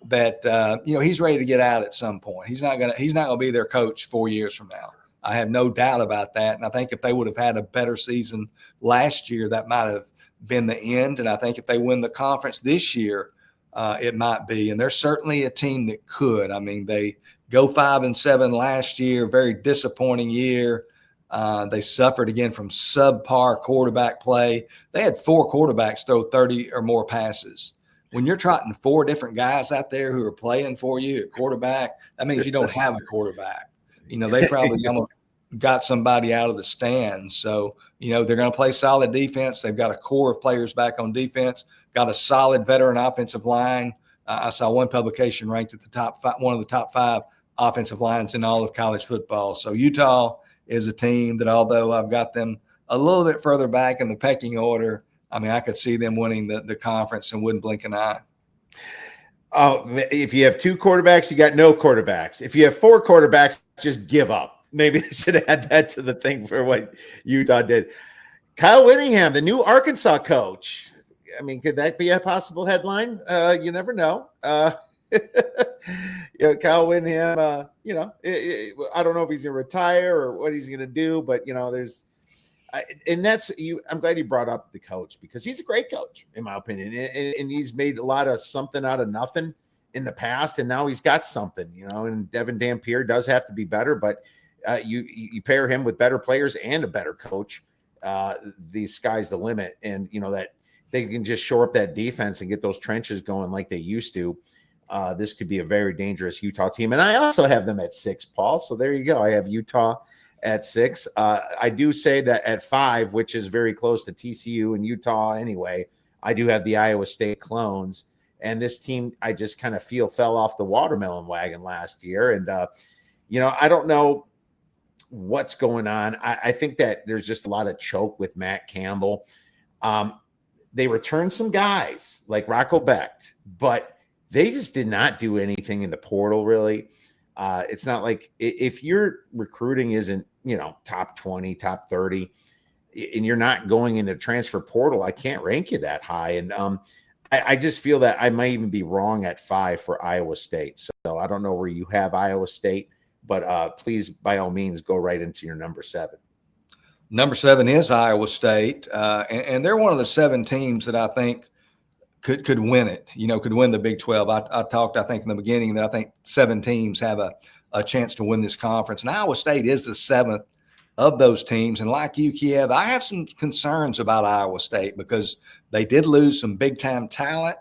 that, he's ready to get out at some point. He's not going to be their coach 4 years from now. I have no doubt about that. And I think if they would have had a better season last year, that might have been the end. And I think if they win the conference this year, it might be. And they're certainly a team that could. I mean, they go 5-7 last year, very disappointing year. They suffered again from subpar quarterback play. They had 4 quarterbacks throw 30 or more passes. When you're trotting 4 different guys out there who are playing for you at quarterback, that means you don't have a quarterback. They probably almost got somebody out of the stands. So, they're going to play solid defense. They've got a core of players back on defense, got a solid veteran offensive line. I saw one publication ranked at the top 5, one of the top 5 offensive lines in all of college football. So Utah is a team that, although I've got them a little bit further back in the pecking order, I mean, I could see them winning the conference and wouldn't blink an eye. Oh, if you have 2 quarterbacks, you got no quarterbacks. If you have 4 quarterbacks, just give up. Maybe they should add that to the thing for what Utah did. Kyle Whittingham, the new Arkansas coach. I mean, could that be a possible headline? You never know. Kyle Whittingham, I don't know if he's going to retire or what he's going to do, but, I'm glad you brought up the coach because he's a great coach, in my opinion. And he's made a lot of something out of nothing in the past. And now he's got something, and Devin Dampier does have to be better, but you pair him with better players and a better coach. The sky's the limit. And, that they can just shore up that defense and get those trenches going like they used to. This could be a very dangerous Utah team. And I also have them at 6, Paul. So there you go. I have Utah at 6. I do say that at 5, which is very close to TCU and Utah anyway, I do have the Iowa State clones. And this team, I just kind of feel fell off the watermelon wagon last year. And, I don't know what's going on. I think that there's just a lot of choke with Matt Campbell. They returned some guys like Rocco Becht, but they just did not do anything in the portal, really. It's not like if your recruiting isn't, top 20, top 30, and you're not going in the transfer portal, I can't rank you that high. And I just feel that I might even be wrong at 5 for Iowa State. So I don't know where you have Iowa State, but please, by all means, go right into your number 7. Number 7 is Iowa State, and they're one of the 7 teams that I think could win it, could win the Big 12. I talked, I think, in the beginning that I think 7 teams have a chance to win this conference. And Iowa State is the 7th of those teams. And like you, Kiev, I have some concerns about Iowa State because they did lose some big-time talent,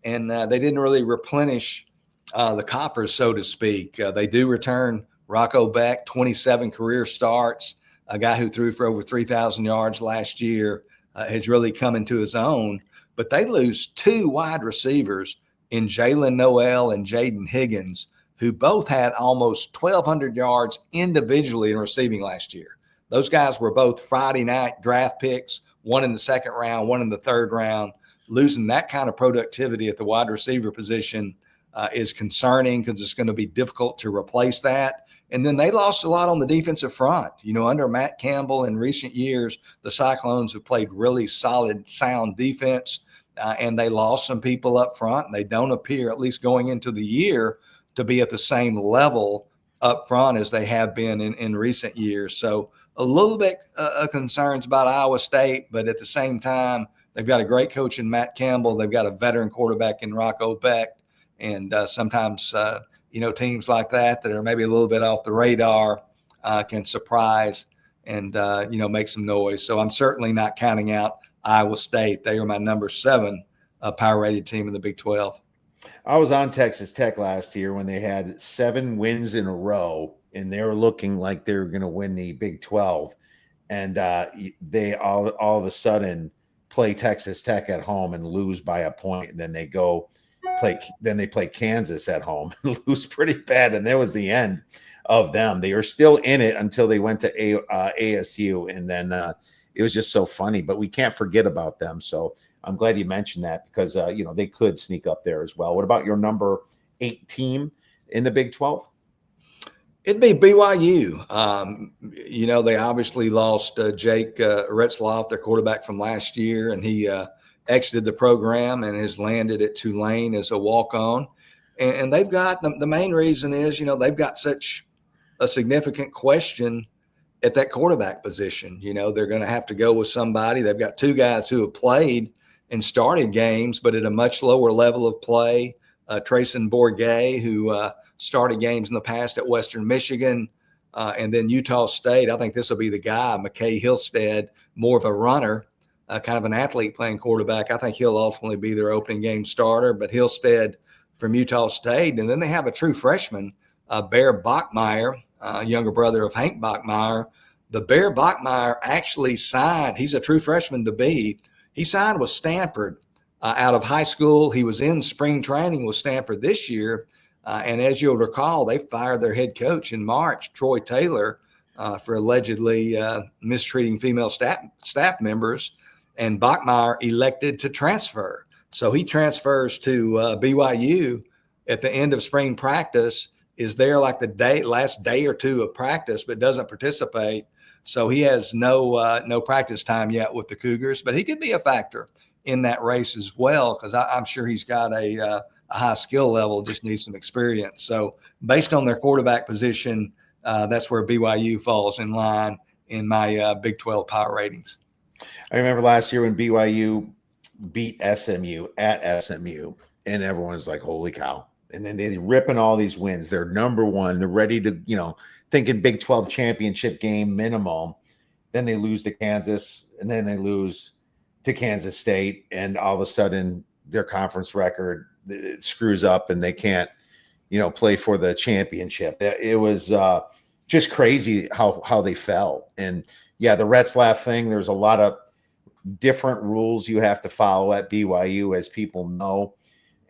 and they didn't really replenish the coffers, so to speak. They do return Rocco Becht, 27 career starts, a guy who threw for over 3,000 yards last year, has really come into his own. But they lose 2 wide receivers in Jalen Noel and Jaden Higgins, who both had almost 1,200 yards individually in receiving last year. Those guys were both Friday night draft picks, one in the 2nd round, one in the 3rd round. Losing that kind of productivity at the wide receiver position is concerning because it's going to be difficult to replace that. And then they lost a lot on the defensive front. Under Matt Campbell in recent years, the Cyclones have played really solid, sound defense. and they lost some people up front. And they don't appear, at least going into the year, to be at the same level up front as they have been in recent years. So a little bit of concerns about Iowa State, but at the same time, they've got a great coach in Matt Campbell. They've got a veteran quarterback in Rocco Beck. And sometimes, teams like that are maybe a little bit off the radar can surprise and, make some noise. So I'm certainly not counting out Iowa State. They are my number 7 power-rated team in the Big 12. I was on Texas Tech last year when they had 7 wins in a row, and they were looking like they were going to win the Big 12. And they all of a sudden play Texas Tech at home and lose by a point. And then they play Kansas at home and lose pretty bad. And that was the end of them. They were still in it until they went to ASU. And then it was just so funny. But we can't forget about them. So I'm glad you mentioned that because, they could sneak up there as well. What about your number 8 team in the Big 12? It'd be BYU. They obviously lost Jake Retzloff, their quarterback from last year, and he exited the program and has landed at Tulane as a walk-on. And they've got the main reason is, they've got such a significant question at that quarterback position. They're going to have to go with somebody. They've got 2 guys who have played and started games, but at a much lower level of play. Trayson Bourget, who started games in the past at Western Michigan, and then Utah State. I think this will be the guy, McKay Hillstead, more of a runner, kind of an athlete playing quarterback. I think he'll ultimately be their opening game starter, but Hillstead from Utah State. And then they have a true freshman, Bear Bachmeier, younger brother of Hank Bachmeier. The Bear Bachmeier actually signed, he's a true freshman to be. He signed with Stanford out of high school. He was in spring training with Stanford this year. And as you'll recall, they fired their head coach in March, Troy Taylor, for allegedly mistreating female staff members. And Bachmeier elected to transfer. So he transfers to BYU at the end of spring practice, is there like the last day or 2 of practice, but doesn't participate. So he has no practice time yet with the Cougars, but he could be a factor in that race as well, because I'm sure he's got a high skill level, just needs some experience. So based on their quarterback position, that's where BYU falls in line in my Big 12 power ratings. I remember last year when BYU beat SMU at SMU, and everyone was like, holy cow. And then they're ripping all these wins. They're number 1. They're ready to, thinking Big 12 championship game minimum. Then they lose to Kansas, and then they lose to Kansas State, and all of a sudden their conference record screws up and they can't, play for the championship. It was just crazy how they fell. And yeah, the Retzlaff thing, there's a lot of different rules you have to follow at BYU, as people know.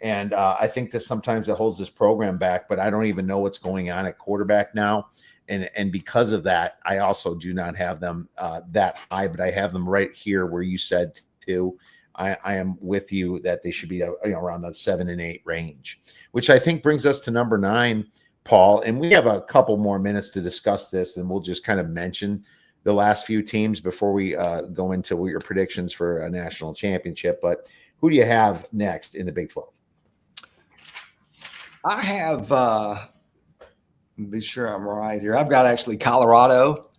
And I think that sometimes it holds this program back, but I don't even know what's going on at quarterback now. And because of that, I also do not have them that high, but I have them right here where you said to. I am with you that they should be around the 7 and 8 range, which I think brings us to number 9, Paul. And we have a couple more minutes to discuss this, and we'll just kind of mention the last few teams before we go into your predictions for a national championship. But who do you have next in the Big 12? I have, be sure I'm right here. I've got actually Colorado,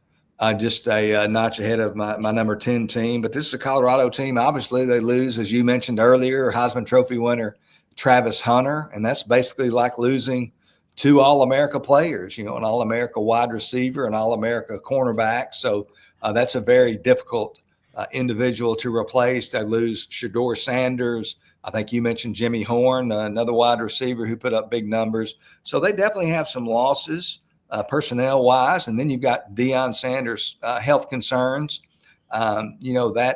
just a notch ahead of my number 10 team. But this is a Colorado team. Obviously, they lose, as you mentioned earlier, Heisman Trophy winner Travis Hunter. And that's basically like losing 2 All-America players, an All-America wide receiver, an All-America cornerback. So that's a very difficult individual to replace. They lose Shedeur Sanders. I think you mentioned Jimmy Horn, another wide receiver who put up big numbers. So they definitely have some losses personnel-wise. And then you've got Deion Sanders' health concerns. The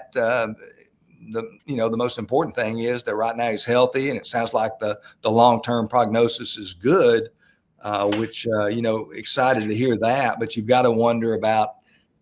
most important thing is that right now he's healthy, and it sounds like the long-term prognosis is good, which, excited to hear that. But you've got to wonder about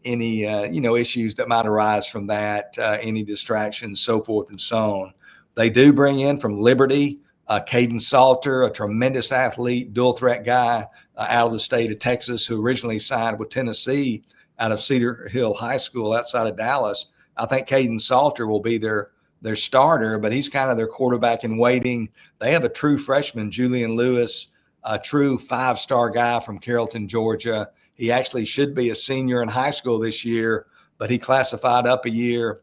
any, issues that might arise from that, any distractions, so forth and so on. They do bring in from Liberty, Caden Salter, a tremendous athlete, dual threat guy out of the state of Texas, who originally signed with Tennessee out of Cedar Hill High School outside of Dallas. I think Caden Salter will be their their starter, but he's kind of their quarterback in waiting. They have a true freshman, Julian Lewis, a true 5-star guy from Carrollton, Georgia. He actually should be a senior in high school this year, but he classified up a year.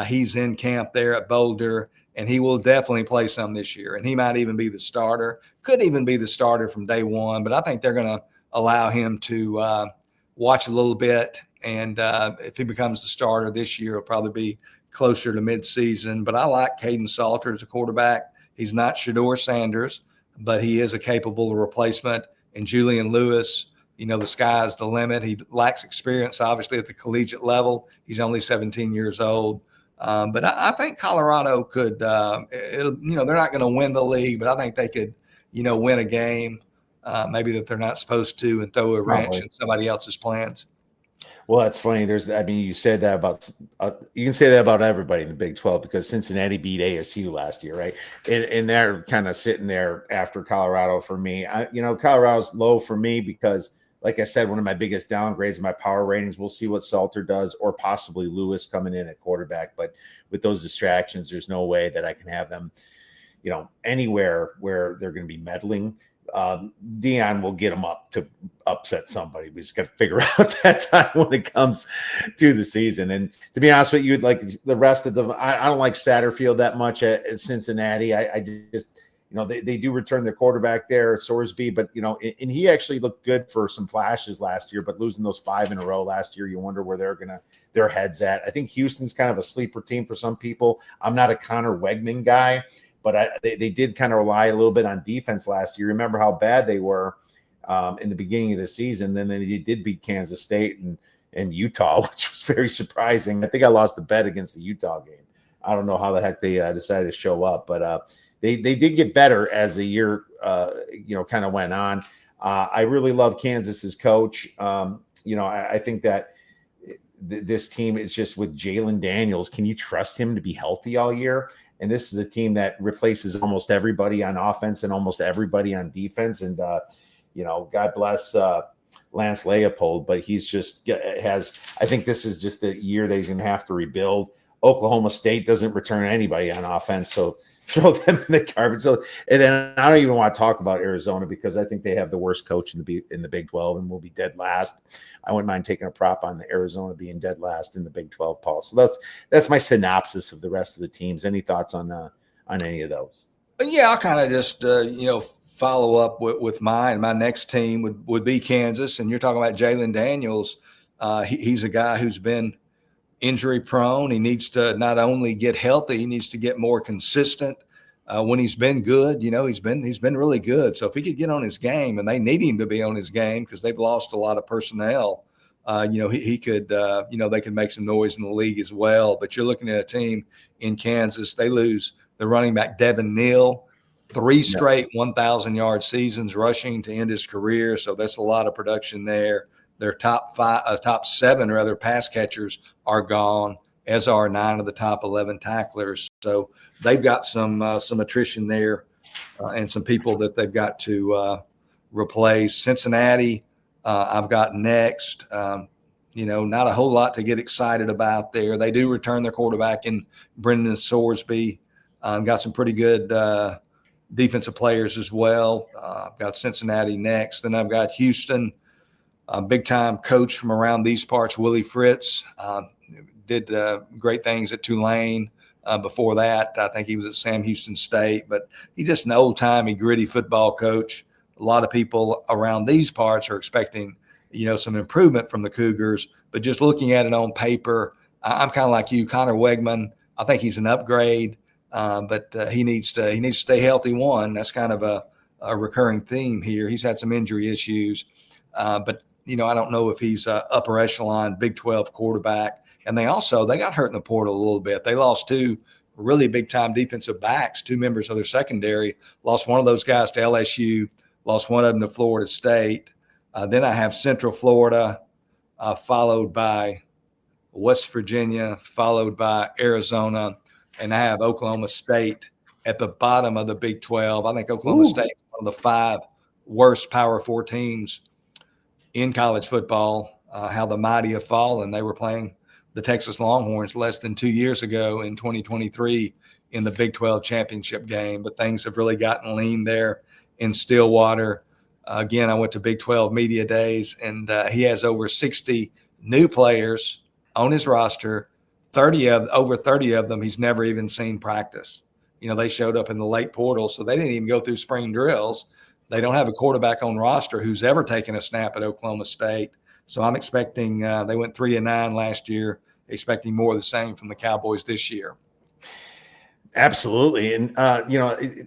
He's in camp there at Boulder, and he will definitely play some this year. And he might even be the starter, could even be the starter from day one. But I think they're going to allow him to watch a little bit. And if he becomes the starter this year, it'll probably be closer to midseason. But I like Caden Salter as a quarterback. He's not Shedeur Sanders, but he is a capable replacement. And Julian Lewis, the sky's the limit. He lacks experience, obviously, at the collegiate level. He's only 17 years old. But I think Colorado could, they're not going to win the league, but I think they could, win a game, maybe that they're not supposed to, and throw a wrench in somebody else's plans. Well, that's funny. You said that about, you can say that about everybody in the Big 12 because Cincinnati beat ASU last year, right? And they're kind of sitting there after Colorado for me. Colorado's low for me because, like I said, one of my biggest downgrades in my power ratings. We'll see what Salter does, or possibly Lewis coming in at quarterback. But with those distractions, there's no way that I can have them, anywhere where they're going to be meddling. Dion will get them up to upset somebody. We just got to figure out that time when it comes to the season. And to be honest with you, like the rest of them, I don't like Satterfield that much at Cincinnati. I just, they do return their quarterback there, Sorsby, but, and he actually looked good for some flashes last year, but losing those 5 in a row last year, you wonder where their heads at. I think Houston's kind of a sleeper team for some people. I'm not a Connor Wegman guy, but they did kind of rely a little bit on defense last year. Remember how bad they were in the beginning of the season. Then they did beat Kansas State and Utah, which was very surprising. I think I lost the bet against the Utah game. I don't know how the heck they decided to show up, but they did get better as the year kind of went on. I really love Kansas's coach. I think that this team is just with Jalen Daniels. Can you trust him to be healthy all year? And this is a team that replaces almost everybody on offense and almost everybody on defense. And, God bless Lance Leopold, but he's just I think this is just the year that he's going to have to rebuild. Oklahoma State doesn't return anybody on offense, so throw them in the garbage. So, and then I don't even want to talk about Arizona because I think they have the worst coach in the Big 12 and will be dead last. I wouldn't mind taking a prop on the Arizona being dead last in the Big 12, Paul. So that's my synopsis of the rest of the teams. Any thoughts on any of those? Yeah, I'll kind of just follow up with mine. My next team would be Kansas, and you're talking about Jalen Daniels. He's a guy who's been injury prone. He needs to not only get healthy, he needs to get more consistent. When he's been good, he's been really good. So if he could get on his game, and they need him to be on his game because they've lost a lot of personnel, he could, they could make some noise in the league as well. But you're looking at a team in Kansas. They lose the running back Devin Neal, 3 straight 1,000-yard seasons rushing to end his career. So that's a lot of production there. Their top 7 pass catchers are gone, as are 9 of the top 11 tacklers. So they've got some attrition there and some people that they've got to replace. Cincinnati, I've got next. Not a whole lot to get excited about there. They do return their quarterback in Brendan Sorsby. Got some pretty good defensive players as well. I've got Cincinnati next. Then I've got Houston. Big-time coach from around these parts, Willie Fritz, did great things at Tulane. Before that, I think he was at Sam Houston State. But he's just an old-timey, gritty football coach. A lot of people around these parts are expecting, some improvement from the Cougars. But just looking at it on paper, I'm kind of like you, Connor Wegman. I think he's an upgrade, but he needs to stay healthy. That's kind of a recurring theme here. He's had some injury issues, but I don't know if he's a upper echelon Big 12 quarterback. And they got hurt in the portal a little bit. They lost 2 really big time defensive backs, 2 members of their secondary. Lost one of those guys to LSU, lost one of them to Florida State. Then I have Central Florida, followed by West Virginia, followed by Arizona, and I have Oklahoma State at the bottom of the Big 12. I think Oklahoma State is one of the 5 worst Power 4 teams in college football. How the mighty have fallen. They were playing the Texas Longhorns less than 2 years ago in 2023 in the Big 12 championship game. But things have really gotten lean there in Stillwater. Again, I went to Big 12 media days, and he has over 60 new players on his roster. Over 30 of them he's never even seen practice. They showed up in the late portal, so they didn't even go through spring drills. They don't have a quarterback on roster who's ever taken a snap at Oklahoma State. So I'm expecting they went 3-9 last year, expecting more of the same from the Cowboys this year. Absolutely. And,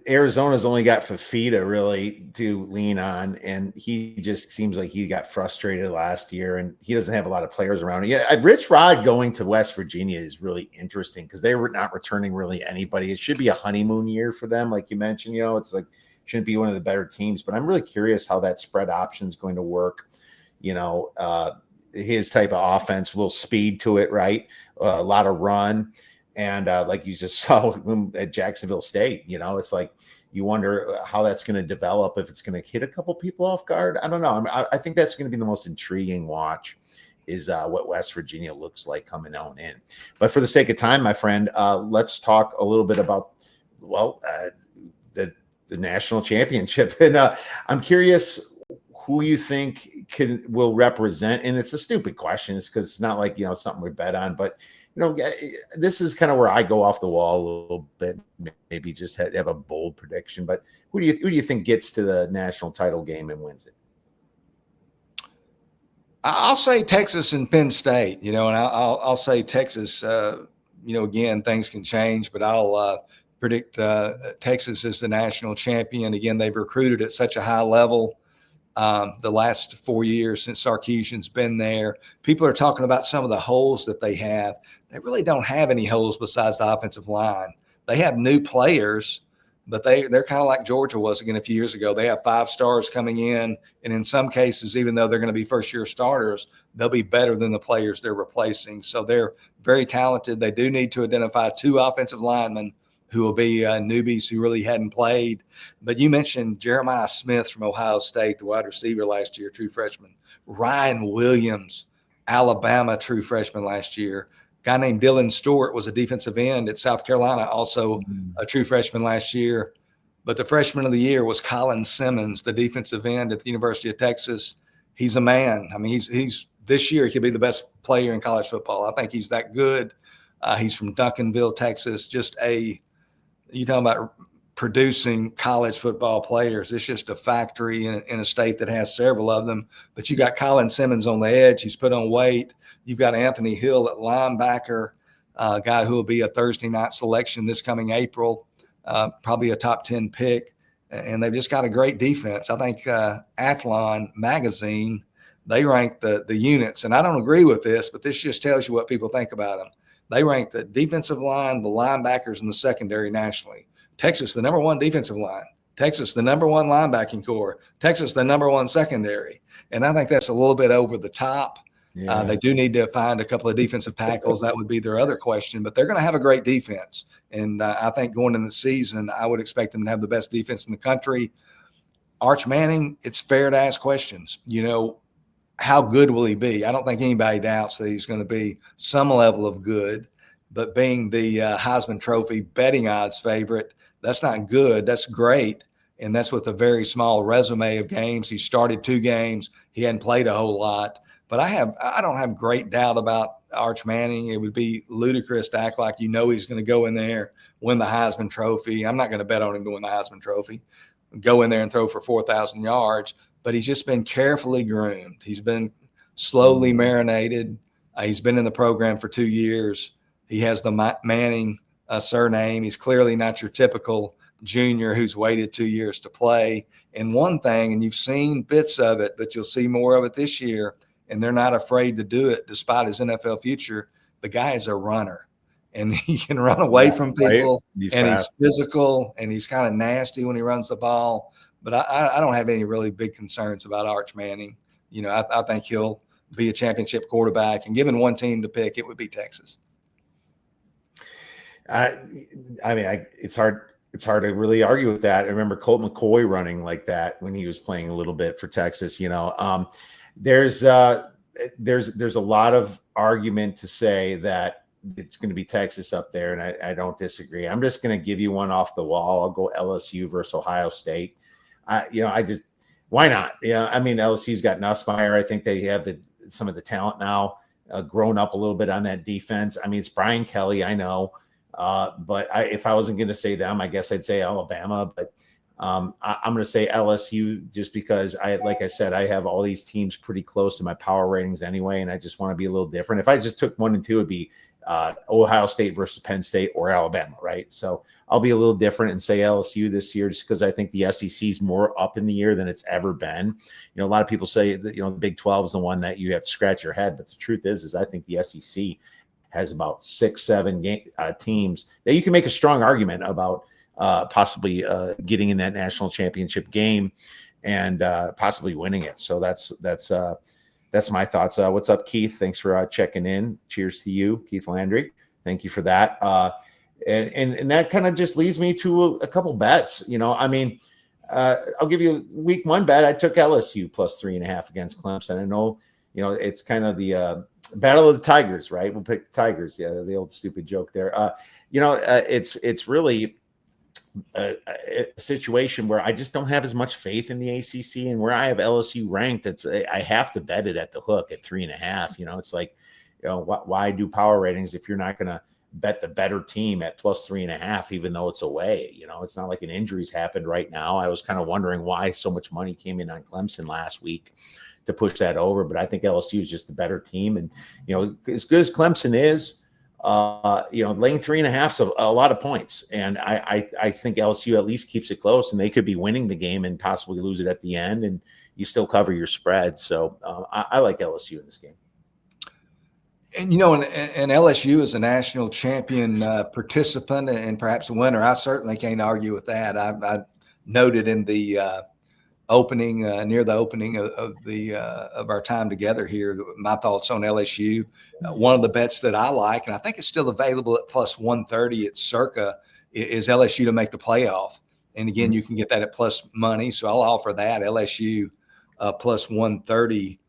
Arizona's only got Fafita really to lean on. And he just seems like he got frustrated last year and he doesn't have a lot of players around. Yeah, Rich Rod going to West Virginia is really interesting because they were not returning really anybody. It should be a honeymoon year for them. Like you mentioned, it's like, shouldn't be one of the better teams, but I'm really curious how that spread option is going to work. His type of offense, a little speed to it, right? A lot of run. And like you just saw at Jacksonville State, it's like you wonder how that's going to develop, if it's going to hit a couple people off guard. I don't know. I think that's going to be the most intriguing watch is what West Virginia looks like coming on in. But for the sake of time, my friend, let's talk a little bit about, the national championship. And I'm curious who you think will represent. And it's a stupid question. It's because it's not like, something we bet on, but this is kind of where I go off the wall a little bit, maybe just have a bold prediction. But who do you think gets to the national title game and wins it? I'll say Texas and Penn State, and I'll say Texas, again, things can change, but I'll predict Texas as the national champion. Again, they've recruited at such a high level. The last 4 years since Sarkisian's been there, people are talking about some of the holes that they have. They really don't have any holes besides the offensive line. They have new players, but they're kind of like Georgia was again a few years ago. They have 5 stars coming in, and in some cases, even though they're going to be first-year starters, they'll be better than the players they're replacing. So they're very talented. They do need to identify 2 offensive linemen who will be newbies who really hadn't played. But you mentioned Jeremiah Smith from Ohio State, the wide receiver last year, true freshman. Ryan Williams, Alabama, true freshman last year. A guy named Dylan Stewart was a defensive end at South Carolina, also a true freshman last year. But the freshman of the year was Colin Simmons, the defensive end at the University of Texas. He's a man. I mean, he's this year he could be the best player in college football. I think he's that good. He's from Duncanville, Texas, you talking about producing college football players. It's just a factory in a state that has several of them. But you got Colin Simmons on the edge. He's put on weight. You've got Anthony Hill at linebacker, a guy who will be a Thursday night selection this coming April, probably a top 10 pick. And they've just got a great defense. I think Athlon magazine, they rank the units. And I don't agree with this, but this just tells you what people think about them. They rank the defensive line, the linebackers, and the secondary nationally. Texas, the number 1 defensive line. Texas, the number 1 linebacking core. Texas, the number 1 secondary. And I think that's a little bit over the top. Yeah. They do need to find a couple of defensive tackles. That would be their other question. But they're going to have a great defense. And I think going into the season, I would expect them to have the best defense in the country. Arch Manning, it's fair to ask questions. How good will he be? I don't think anybody doubts that he's going to be some level of good, but being the Heisman Trophy betting odds favorite, that's not good. That's great. And that's with a very small resume of games. He started 2 games. He hadn't played a whole lot, but I don't have great doubt about Arch Manning. It would be ludicrous to act like, he's going to go in there, win the Heisman Trophy. I'm not going to bet on him to win the Heisman Trophy, go in there and throw for 4,000 yards. But he's just been carefully groomed. He's been slowly marinated. He's been in the program for 2 years. He has the Manning surname. He's clearly not your typical junior who's waited 2 years to play. And one thing, and you've seen bits of it, but you'll see more of it this year, and they're not afraid to do it despite his NFL future. The guy is a runner, and he can run away from people, right? He's physical, and he's kind of nasty when he runs the ball. But I don't have any really big concerns about Arch Manning. I think he'll be a championship quarterback. And given one team to pick, it would be Texas. It's hard to really argue with that. I remember Colt McCoy running like that when he was playing a little bit for Texas. There's there's a lot of argument to say that it's going to be Texas up there, and I don't disagree. I'm just going to give you one off the wall. I'll go LSU versus Ohio State. Why not? I mean, LSU's got Nussmeier. I think they have some of the talent now, grown up a little bit on that defense. I mean, it's Brian Kelly, I know, but if I wasn't going to say them, I guess I'd say Alabama. But I'm going to say LSU just because like I said, I have all these teams pretty close to my power ratings anyway, and I just want to be a little different. If I just took 1 and 2, it'd be Ohio State versus Penn State or Alabama, right? So I'll be a little different and say LSU this year just because I think the SEC is more up in the air than it's ever been. A lot of people say that, the Big 12 is the one that you have to scratch your head, but the truth is I think the SEC has about 6-7 teams that you can make a strong argument about possibly getting in that national championship game and possibly winning it. So that's my thoughts. What's up, Keith? Thanks for checking in. Cheers to you, Keith Landry. Thank you for that. And that kind of just leads me to a couple bets. I'll give you week 1 bet. I took LSU plus 3.5 against Clemson. I know, it's kind of the battle of the Tigers, right? We'll pick the Tigers. Yeah, the old stupid joke there. It's really a situation where I just don't have as much faith in the ACC, and where I have LSU ranked, I have to bet it at the hook at 3.5. It's like, why do power ratings if you're not going to bet the better team at plus 3.5, even though it's away? It's not like an injury's happened right now. I was kind of wondering why so much money came in on Clemson last week to push that over, but I think LSU is just the better team. And, as good as Clemson is, laying 3.5 is a lot of points. And I think LSU at least keeps it close, and they could be winning the game and possibly lose it at the end, and you still cover your spread. So I like LSU in this game. And, and LSU is a national champion participant and perhaps a winner. I certainly can't argue with that. I noted in the opening, near the opening of our time together here, my thoughts on LSU. One of the bets that I like, and I think it's still available at plus 130 at Circa, is LSU to make the playoff. And again, you can get that at plus money. So I'll offer that LSU plus 130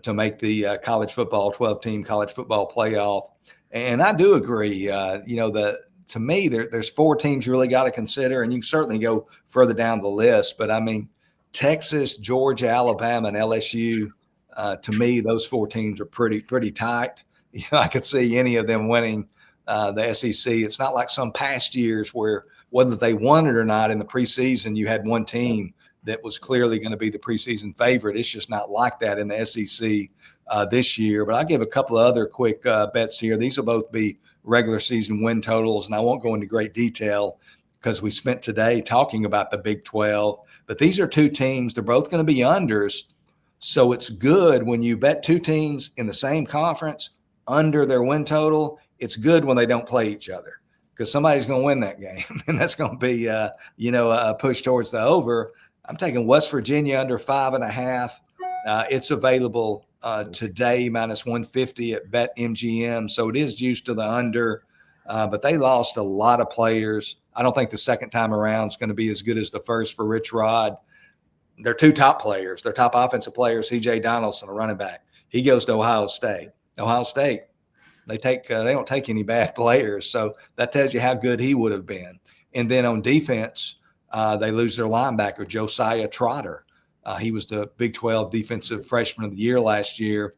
to make the college football 12-team college football playoff. And I do agree. To me, there's 4 teams you really got to consider, and you can certainly go further down the list. But I mean, Texas, Georgia, Alabama, and LSU, to me, those 4 teams are pretty tight. I could see any of them winning the SEC. It's not like some past years where whether they won it or not in the preseason, you had one team that was clearly going to be the preseason favorite. It's just not like that in the SEC this year. But I'll give a couple of other quick bets here. These will both be regular season win totals, and I won't go into great detail because we spent today talking about the Big 12. But these are 2 teams. They're both going to be unders. So it's good when you bet 2 teams in the same conference under their win total. It's good when they don't play each other because somebody's going to win that game. And that's going to be, a push towards the over. I'm taking West Virginia under 5.5. It's available today, minus 150 at BetMGM. So it is juiced to the under. But they lost a lot of players. I don't think the second time around is going to be as good as the first for Rich Rod. Their 2 top players, their top offensive players, C.J. Donaldson, a running back. He goes to Ohio State. Ohio State, they don't take any bad players. So that tells you how good he would have been. And then on defense, they lose their linebacker, Josiah Trotter. He was the Big 12 Defensive Freshman of the Year last year,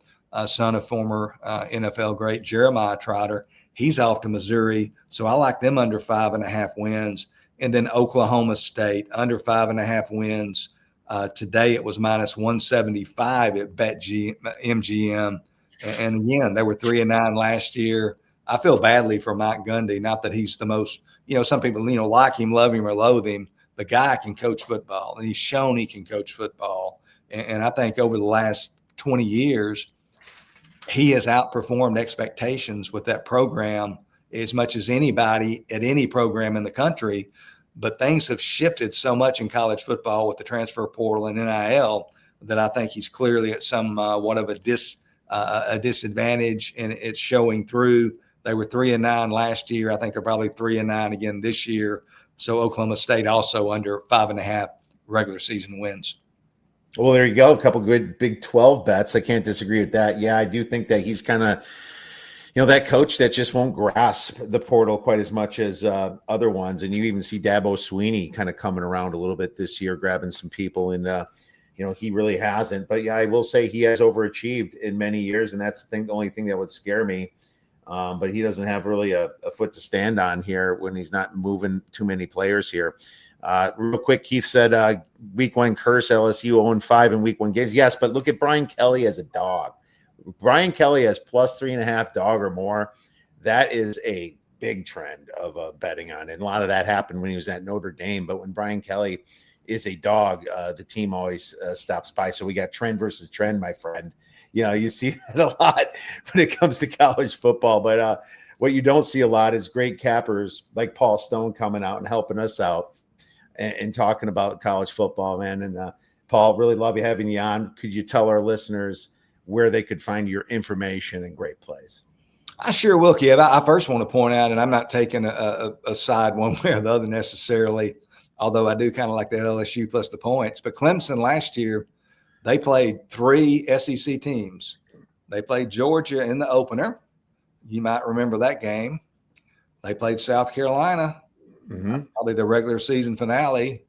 son of former NFL great Jeremiah Trotter. He's off to Missouri, so I like them under 5.5 wins. And then Oklahoma State under 5.5 wins. Today it was minus 175 at BetMGM. And again, they were 3-9 last year. I feel badly for Mike Gundy. Not that he's the most, some people, like him, love him, or loathe him. The guy can coach football, and he's shown he can coach football. And I think over the last 20 years, he has outperformed expectations with that program as much as anybody at any program in the country. But things have shifted so much in college football with the transfer portal and NIL that I think he's clearly at somewhat of a disadvantage, and it's showing through. They were 3-9 last year. I think they're probably 3-9 again this year. So Oklahoma State also under 5.5 regular season wins. Well, there you go. A couple good Big 12 bets. I can't disagree with that. Yeah, I do think that he's kind of, that coach that just won't grasp the portal quite as much as other ones. And you even see Dabo Sweeney kind of coming around a little bit this year, grabbing some people. And, he really hasn't. But yeah, I will say he has overachieved in many years. And that's the only thing that would scare me. But he doesn't have really a foot to stand on here when he's not moving too many players here. Real quick, Keith said week 1 curse, LSU 0-5 in week 1 games. Yes, but look at Brian Kelly as a dog. Brian Kelly has plus 3.5 dog or more. That is a big trend of betting on. And a lot of that happened when he was at Notre Dame. But when Brian Kelly is a dog, the team always stops by. So we got trend versus trend, my friend. You see that a lot when it comes to college football. But what you don't see a lot is great cappers like Paul Stone coming out and helping us out and talking about college football, man. And Paul, really love having you on. Could you tell our listeners where they could find your information and great plays? I sure will, Kiev. I first want to point out, and I'm not taking a side one way or the other necessarily, although I do kind of like the LSU plus the points. But Clemson last year, they played 3 SEC teams. They played Georgia in the opener. You might remember that game. They played South Carolina, probably the regular season finale.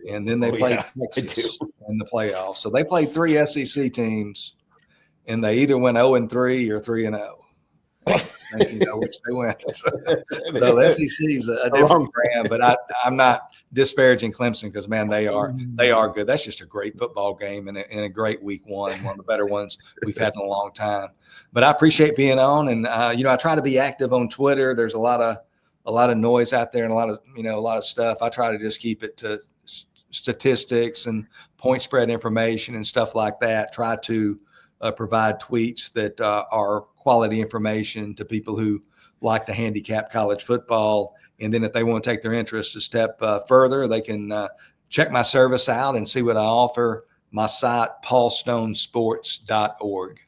And then they played Texas in the playoffs. So they played 3 SEC teams, and they either went 0-3 or 3-0. Which they went. So the SEC is a different brand, but I'm not disparaging Clemson because, man, they are good. That's just a great football game and a great week 1 of the better ones we've had in a long time. But I appreciate being on, and I try to be active on Twitter. There's a lot of noise out there and a lot of stuff. I try to just keep it to statistics and point spread information and stuff like that. Try to provide tweets that are quality information to people who like to handicap college football. And then if they want to take their interest a step further, they can check my service out and see what I offer. My site, paulstonesports.org.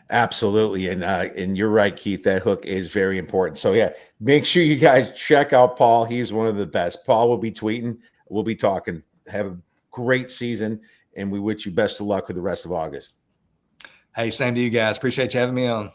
Absolutely. And you're right, Keith, that hook is very important. So yeah, make sure you guys check out Paul. He's one of the best. Paul will be tweeting. We'll be talking. Have a great season, and we wish you best of luck with the rest of August. Hey, same to you guys. Appreciate you having me on.